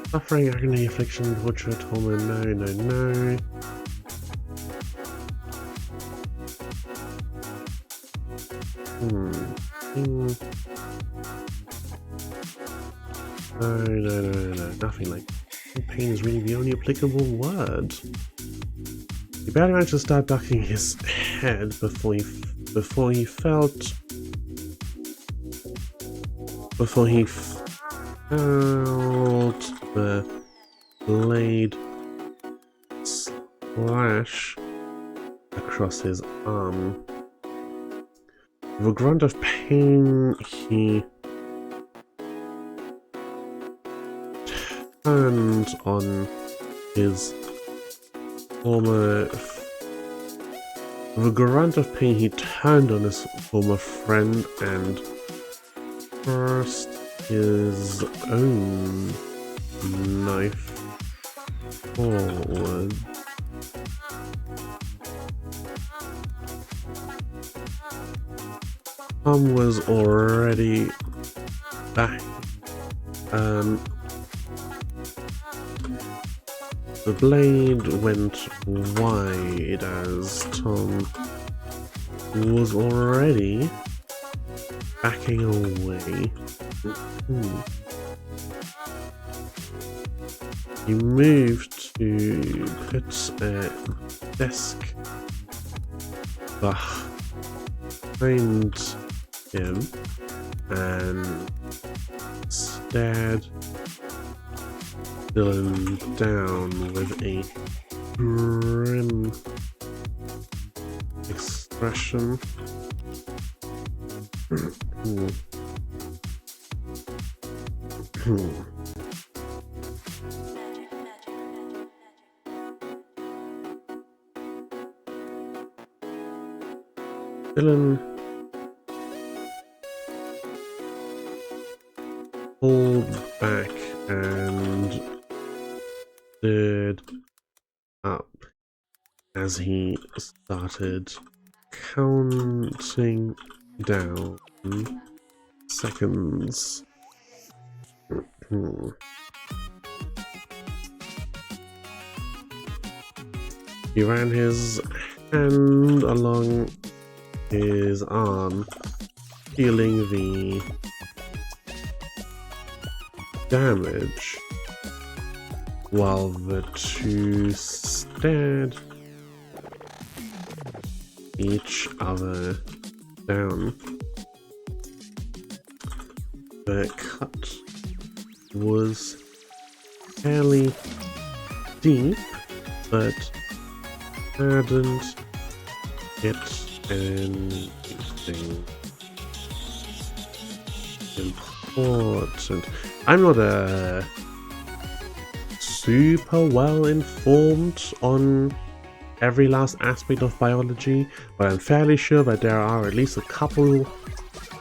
Suffering, agony, affliction, torture, torment, no. No, nothing like... Pain is really the only applicable word. He barely managed to start ducking his head before he felt the blade slash across his arm. With a grunt of pain, he turned on his former... With a grunt of pain, he turned on his former friend and thrust his own knife forward. Tom was already back. The blade went wide as Tom was already backing away. He moved to put a desk behind him and stared Dylan down with a grim expression. Dylan pulled back and stood up as as he started counting down seconds. He ran his hand along his arm, feeling the damage, while the two stared each other down. The cut was fairly deep, but hadn't hit anything important. I'm not super well informed on every last aspect of biology, but I'm fairly sure that there are at least a couple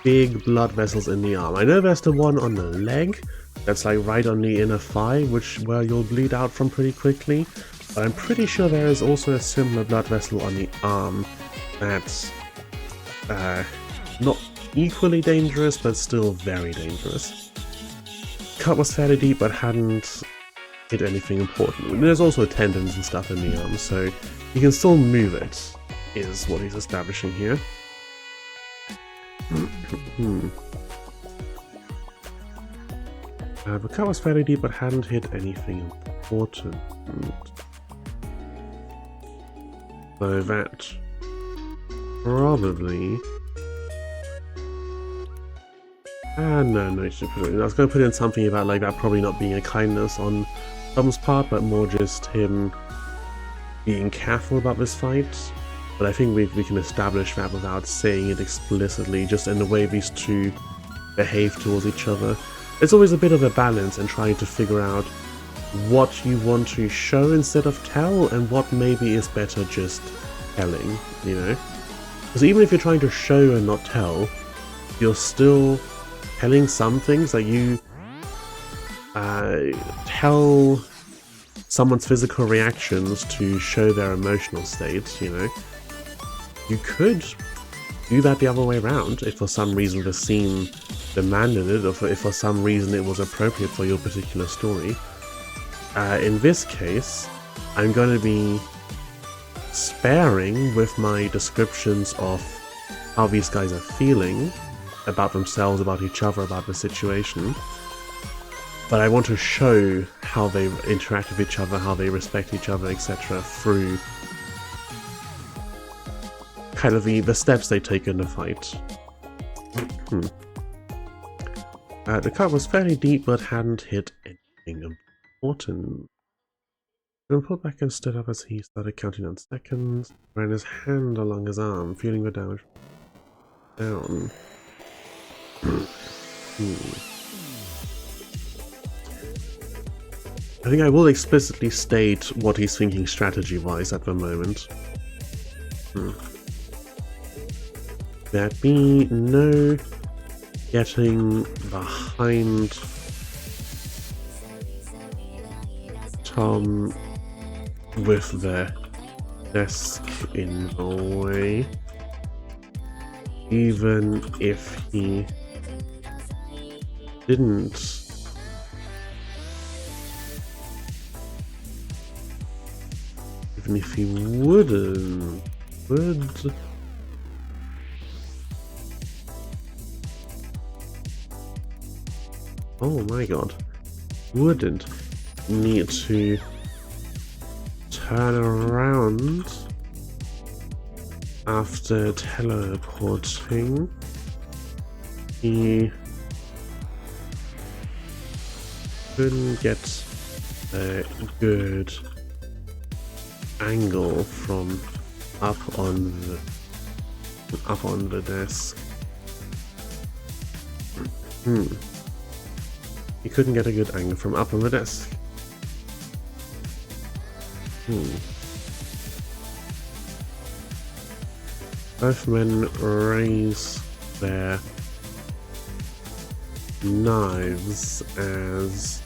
big blood vessels in the arm. I know there's the one on the leg that's like right on the inner thigh, where you'll bleed out from pretty quickly, but I'm pretty sure there is also a similar blood vessel on the arm that's not equally dangerous, but still very dangerous. Cut was fairly deep, but hadn't hit anything important. There's also tendons and stuff in the arm, so you can still move it, is what he's establishing here. The cut was fairly deep, but hadn't hit anything important. So that probably... no, I was going to put in something about like that probably not being a kindness on Tom's part, but more just him being careful about this fight. But I think we can establish that without saying it explicitly, just in the way these two behave towards each other. It's always a bit of a balance in trying to figure out what you want to show instead of tell, and what maybe is better just telling, you know? Because even if you're trying to show and not tell, you're still telling some things. Like you tell someone's physical reactions to show their emotional state, you know? You could do that the other way around if for some reason the scene demanded it, or if for some reason it was appropriate for your particular story. In this case, I'm going to be sparing with my descriptions of how these guys are feeling about themselves, about each other, about the situation. But I want to show how they interact with each other, how they respect each other, etc. through kind of the steps they take in the fight. The cut was fairly deep, but hadn't hit anything important. Then pulled back and stood up as he started counting down seconds, ran his hand along his arm, feeling the damage down. I think I will explicitly state what he's thinking strategy-wise at the moment. There'd be no getting behind Tom with the desk in the way, even if he didn't. Even if he would. Oh my god. Wouldn't need to turn around after teleporting. He couldn't get a good angle from up on the desk. He couldn't get a good angle from up on the desk. Both men raise their knives as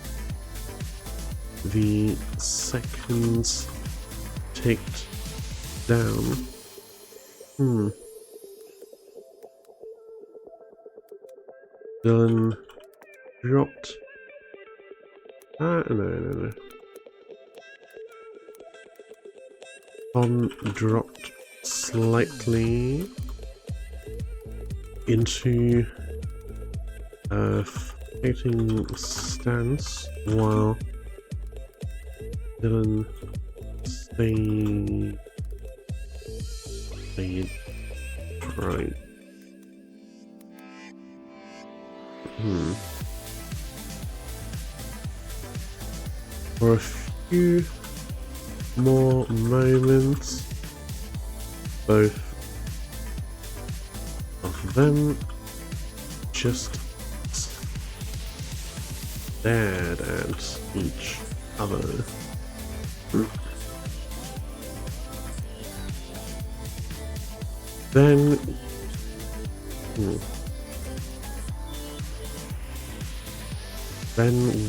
the seconds ticked down. Dylan dropped. No. Tom dropped slightly into a fighting stance while Dylan stayed right. For a few more moments, both of them just stared at each other. Then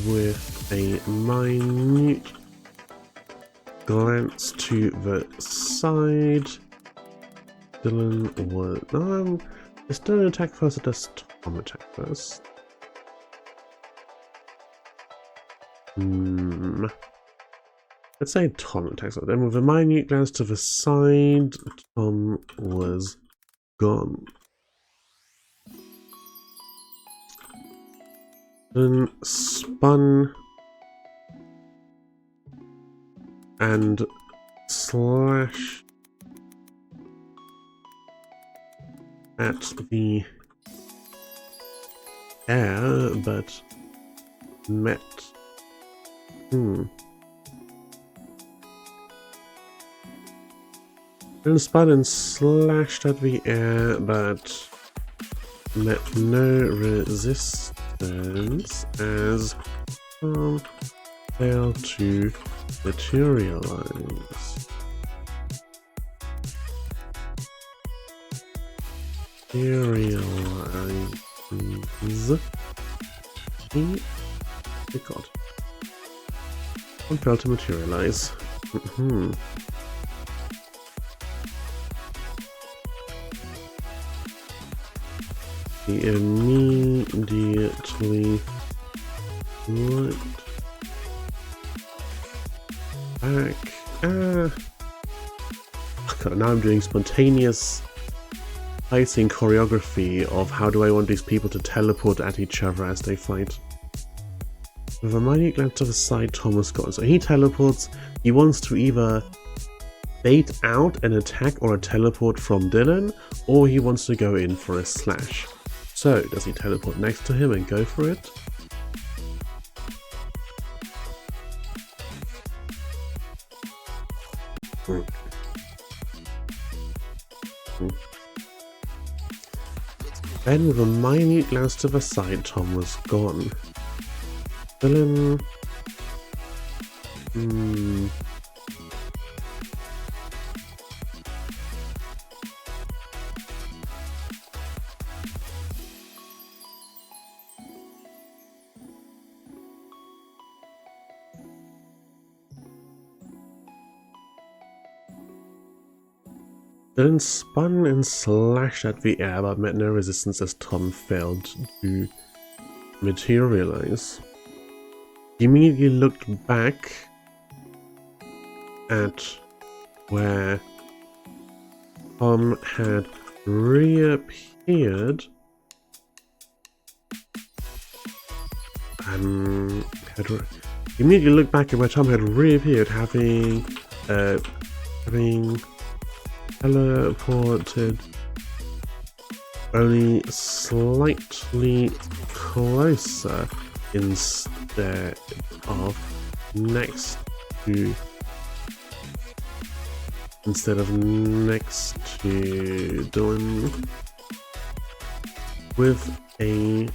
with a minute glance to the side, Dylan was... does Dylan attack first or does Tom attack first? Let's say Tom attacks first. Then with a minute glance to the side, Tom was gone. Then spun and slash at the air, but met. Then spun and slashed at the air, but met no resistance as Tom failed to materialize. God. Tom failed to materialize. He immediately looked back. God, now I'm doing spontaneous fighting choreography of how do I want these people to teleport at each other as they fight. With a minute glance to the side, Thomas got. So he teleports. He wants to either bait out an attack or a teleport from Dylan, or he wants to go in for a slash. So, does he teleport next to him and go for it? Then, with a minute glance to the side, Tom was gone. Dylan... Dylan spun and slashed at the air but met no resistance as Tom failed to materialize. He immediately looked back at where Tom had reappeared and immediately looked back at where Tom had reappeared, having teleported only slightly closer instead of next to Dylan with a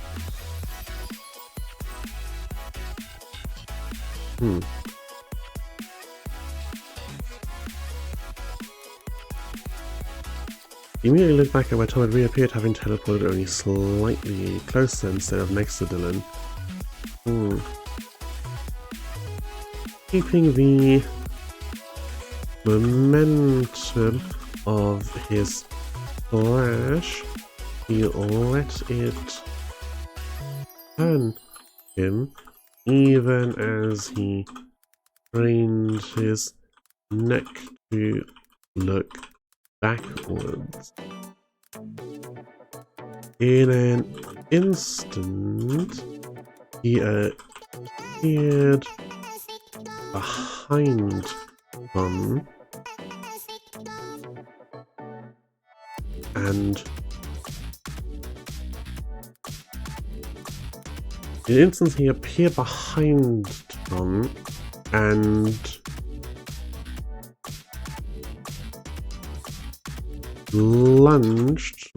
He immediately looked back at where Tom had reappeared, having teleported only slightly closer instead of next to Dylan. Keeping the momentum of his flash, he let it turn him even as he craned his neck to look backwards. In an instant, he appeared behind Tom, and in an instant he appeared behind Tom and lunged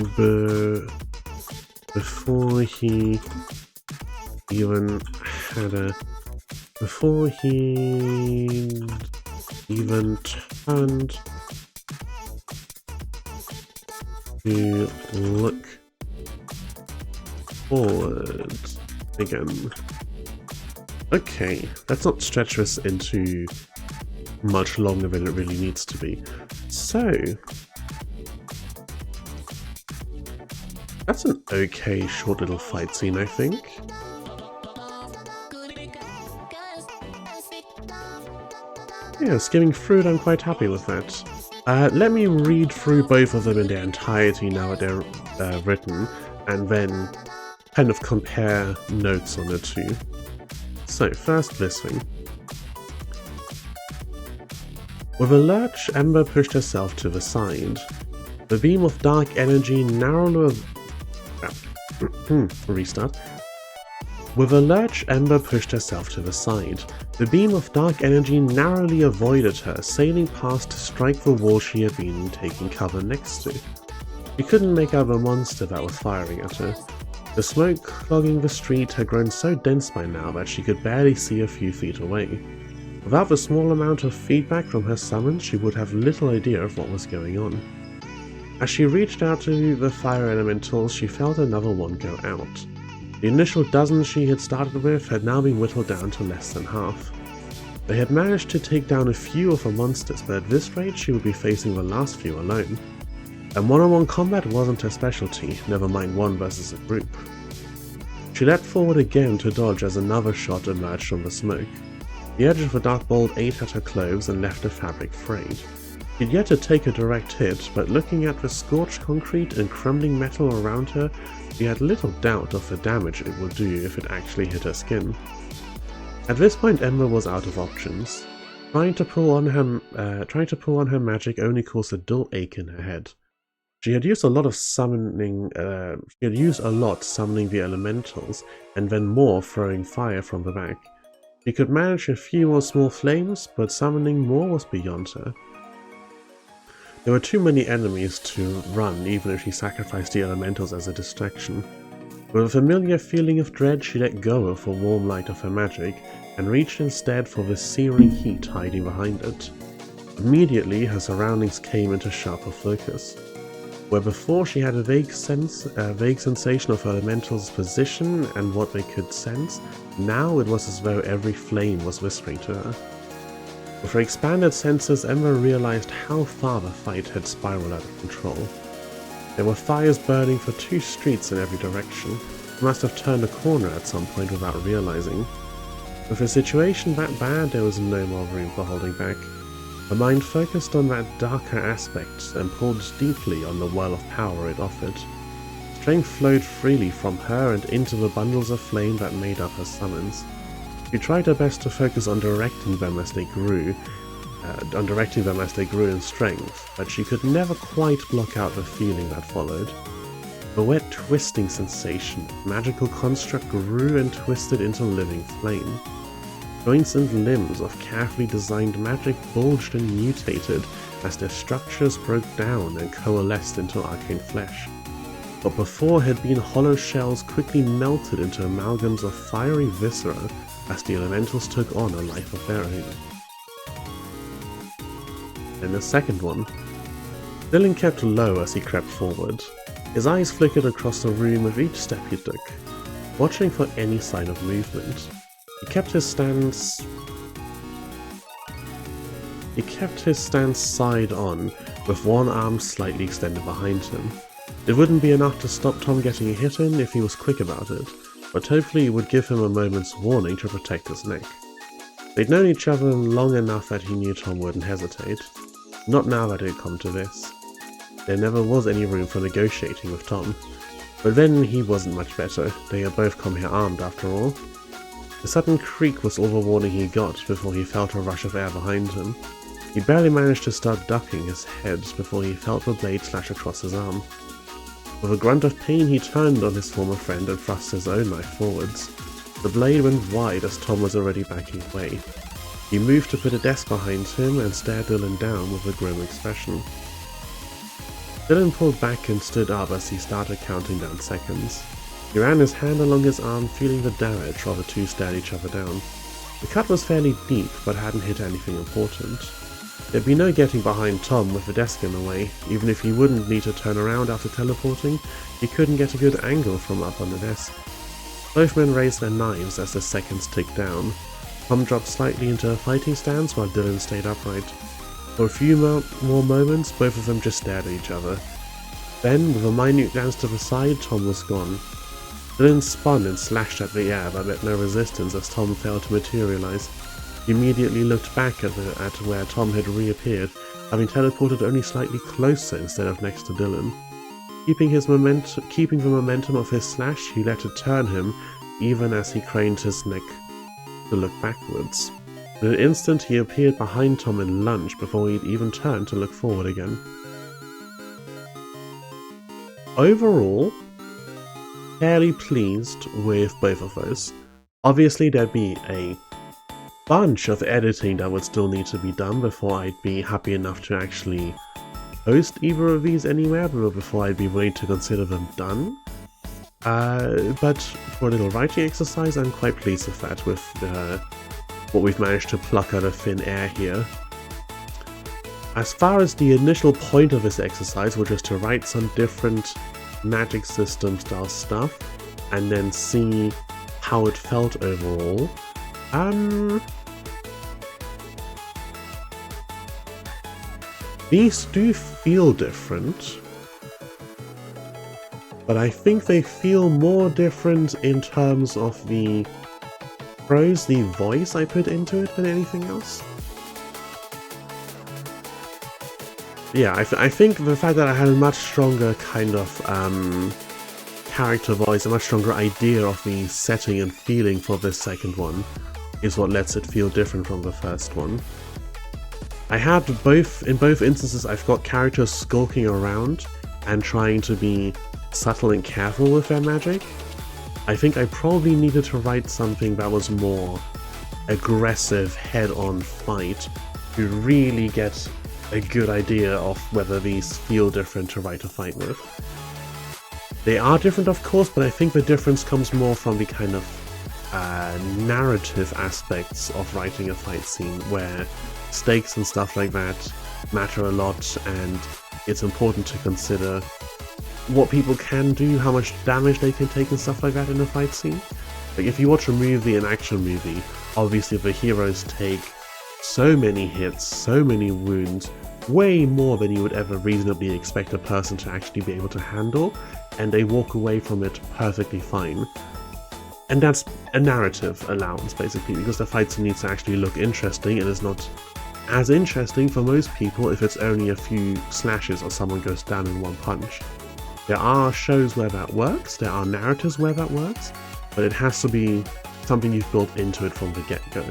before he even turned to look forward again. Okay, let's not stretch this into much longer than it really needs to be. So, that's an okay short little fight scene, I think. Yeah, skimming through it, I'm quite happy with that. Let me read through both of them in their entirety now that they're written, and then kind of compare notes on the two. So, first this thing. With a lurch, Ember pushed herself to the side. The beam of dark energy narrowly... Restart. With a lurch, Ember pushed herself to the side. The beam of dark energy narrowly avoided her, sailing past to strike the wall she had been taking cover next to. She couldn't make out the monster that was firing at her. The smoke clogging the street had grown so dense by now that she could barely see a few feet away. Without the small amount of feedback from her summons, she would have little idea of what was going on. As she reached out to the fire elementals, she felt another one go out. The initial dozen she had started with had now been whittled down to less than half. They had managed to take down a few of the monsters, but at this rate she would be facing the last few alone. And one-on-one combat wasn't her specialty, never mind one versus a group. She leapt forward again to dodge as another shot emerged from the smoke. The edge of the dark bolt ate at her clothes and left the fabric frayed. She'd yet to take a direct hit, but looking at the scorched concrete and crumbling metal around her, she had little doubt of the damage it would do if it actually hit her skin. At this point, Ember was out of options. Trying to pull on her magic only caused a dull ache in her head. She had used a lot summoning the elementals, and then more throwing fire from the back. She could manage a few more small flames, but summoning more was beyond her. There were too many enemies to run even if she sacrificed the elementals as a distraction. With a familiar feeling of dread, she let go of the warm light of her magic and reached instead for the searing heat hiding behind it. Immediately, her surroundings came into sharper focus. Where before she had a vague sensation of her elemental's position and what they could sense, now it was as though every flame was whispering to her. With her expanded senses, Ember realized how far the fight had spiraled out of control. There were fires burning for 2 streets in every direction. She must have turned a corner at some point without realizing. With the situation that bad, there was no more room for holding back. Her mind focused on that darker aspect and pulled deeply on the well of power it offered. Strength flowed freely from her and into the bundles of flame that made up her summons. She tried her best to focus on directing them as they grew in strength, but she could never quite block out the feeling that followed. The wet twisting sensation, magical construct grew and twisted into living flame. Joints and limbs of carefully designed magic bulged and mutated as their structures broke down and coalesced into arcane flesh. What before had been hollow shells quickly melted into amalgams of fiery viscera as the elementals took on a life of their own. Then the second one. Dylan kept low as he crept forward. His eyes flickered across the room with each step he took, watching for any sign of movement. He kept his stance he kept his stance side on, with one arm slightly extended behind him. It wouldn't be enough to stop Tom getting a hit in if he was quick about it, but hopefully it would give him a moment's warning to protect his neck. They'd known each other long enough that he knew Tom wouldn't hesitate. Not now that it had come to this. There never was any room for negotiating with Tom. But then he wasn't much better. They had both come here armed after all. The sudden creak was all the warning he got before he felt a rush of air behind him. He barely managed to start ducking his head before he felt the blade slash across his arm. With a grunt of pain, he turned on his former friend and thrust his own knife forwards. The blade went wide as Tom was already backing away. He moved to put a desk behind him and stared Dylan down with a grim expression. Dylan pulled back and stood up as he started counting down seconds. He ran his hand along his arm, feeling the damage while the two stared each other down. The cut was fairly deep, but hadn't hit anything important. There'd be no getting behind Tom with the desk in the way. Even if he wouldn't need to turn around after teleporting, he couldn't get a good angle from up on the desk. Both men raised their knives as the seconds ticked down. Tom dropped slightly into a fighting stance while Dylan stayed upright. For a few more moments, both of them just stared at each other. Then, with a minute glance to the side, Tom was gone. Dylan spun and slashed at the air but met no resistance as Tom failed to materialize. He immediately looked back at where Tom had reappeared, having teleported only slightly closer instead of next to Dylan. Keeping the momentum of his slash, he let it turn him, even as he craned his neck to look backwards. In an instant, he appeared behind Tom and lunged before he'd even turned to look forward again. Overall, fairly pleased with both of those. Obviously, there'd be a bunch of editing that would still need to be done before I'd be happy enough to actually post either of these anywhere, but before I'd be willing to consider them done. But for a little writing exercise, I'm quite pleased with that, with what we've managed to pluck out of thin air here. As far as the initial point of this exercise, which was to write some different magic system style stuff, and then see how it felt overall, these do feel different, but I think they feel more different in terms of the voice I put into it than anything else. Yeah, I think the fact that I had a much stronger kind of character voice, a much stronger idea of the setting and feeling for this second one, is what lets it feel different from the first one. In both instances, I've got characters skulking around and trying to be subtle and careful with their magic. I think I probably needed to write something that was more aggressive, head-on fight to really get a good idea of whether these feel different to write a fight with. They are different, of course, but I think the difference comes more from the kind of narrative aspects of writing a fight scene, where stakes and stuff like that matter a lot, and it's important to consider what people can do, how much damage they can take and stuff like that in a fight scene. Like, if you watch a movie, an action movie, obviously the heroes take so many hits, so many wounds, way more than you would ever reasonably expect a person to actually be able to handle, and they walk away from it perfectly fine. And that's a narrative allowance, basically, because the fight scene needs to actually look interesting, and it's not as interesting for most people if it's only a few slashes or someone goes down in one punch. There are shows where that works, there are narratives where that works, but it has to be something you've built into it from the get-go.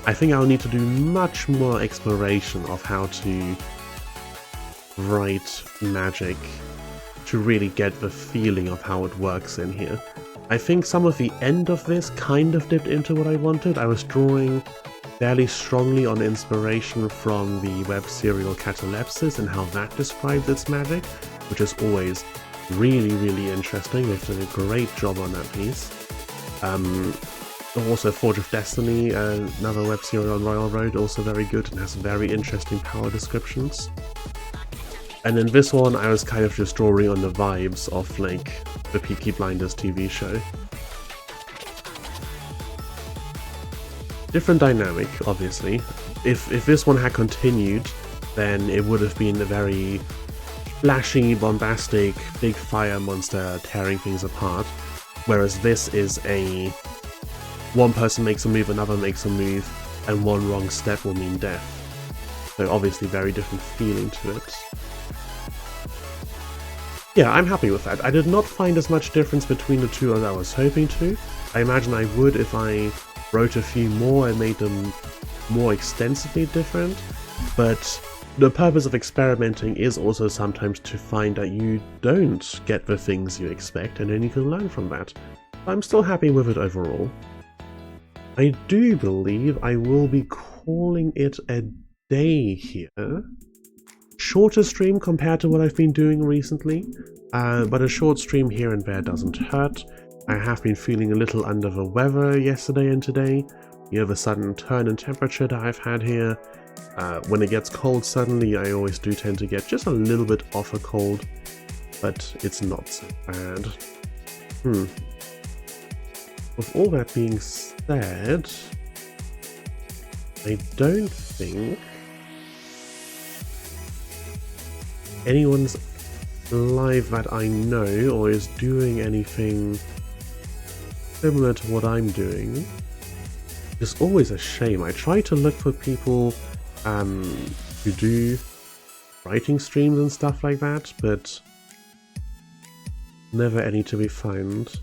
I think I'll need to do much more exploration of how to write magic to really get the feeling of how it works in here. I think some of the end of this kind of dipped into what I wanted. I was drawing fairly strongly on inspiration from the web serial Catalepsis and how that describes its magic, which is always really, really interesting. They've done a great job on that piece. Also Forge of Destiny, another web serial on Royal Road, also very good and has very interesting power descriptions. And in this one I was kind of just drawing on the vibes of like the Peaky Blinders TV show. Different dynamic, obviously. if this one had continued, then it would have been a very flashy, bombastic, big fire monster tearing things apart. Whereas this is a one person makes a move, another makes a move, and one wrong step will mean death. So obviously very different feeling to it. Yeah, I'm happy with that. I did not find as much difference between the two as I was hoping to. I imagine I would if I wrote a few more and made them more extensively different, but the purpose of experimenting is also sometimes to find that you don't get the things you expect, and then you can learn from that. I'm still happy with it overall. I do believe I will be calling it a day here. Shorter stream compared to what I've been doing recently, but a short stream here and there doesn't hurt. I have been feeling a little under the weather yesterday and today. You know, the sudden turn in temperature that I've had here. When it gets cold suddenly, I always do tend to get just a little bit off a cold, but it's not so bad. With all that being said, I don't think anyone's live that I know or is doing anything similar to what I'm doing. It's always a shame. I try to look for people who do writing streams and stuff like that, but never any to be found.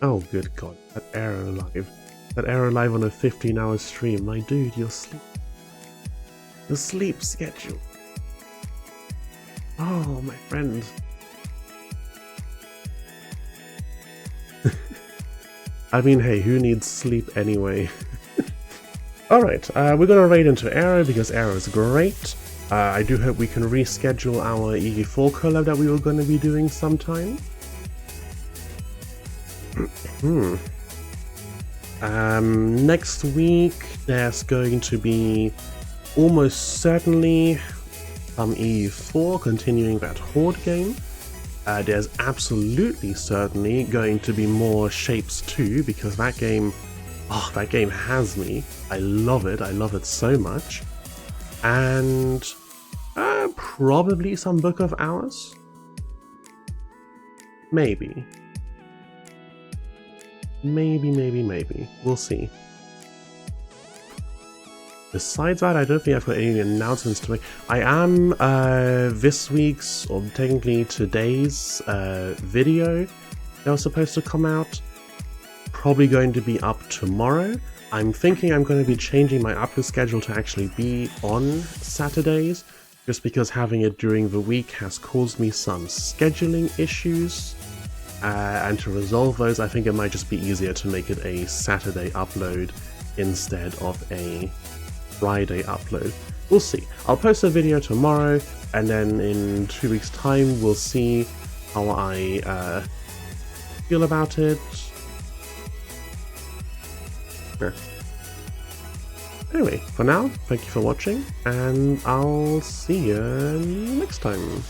Oh, good God, that error live. That error live on a 15-hour stream. My dude, your sleep schedule. Oh, my friend. I mean, hey, who needs sleep anyway? Alright, we're gonna raid into Arrow because Arrow is great. I do hope we can reschedule our EG4 collab that we were gonna be doing sometime. Next week there's going to be almost certainly some EU4 continuing that Horde game. There's absolutely certainly going to be more Shapes 2 because that game has me. I love it so much. And probably some Book of Hours? Maybe. Maybe. We'll see. Besides that, I don't think I've got any announcements to make. I am this week's, or technically today's, video that was supposed to come out probably going to be up tomorrow. I'm thinking I'm going to be changing my upload schedule to actually be on Saturdays, just because having it during the week has caused me some scheduling issues. And to resolve those, I think it might just be easier to make it a Saturday upload instead of a Friday upload. We'll see. I'll post a video tomorrow, and then in 2 weeks' time we'll see how I feel about it. Yeah. Anyway, for now, thank you for watching, and I'll see you next time.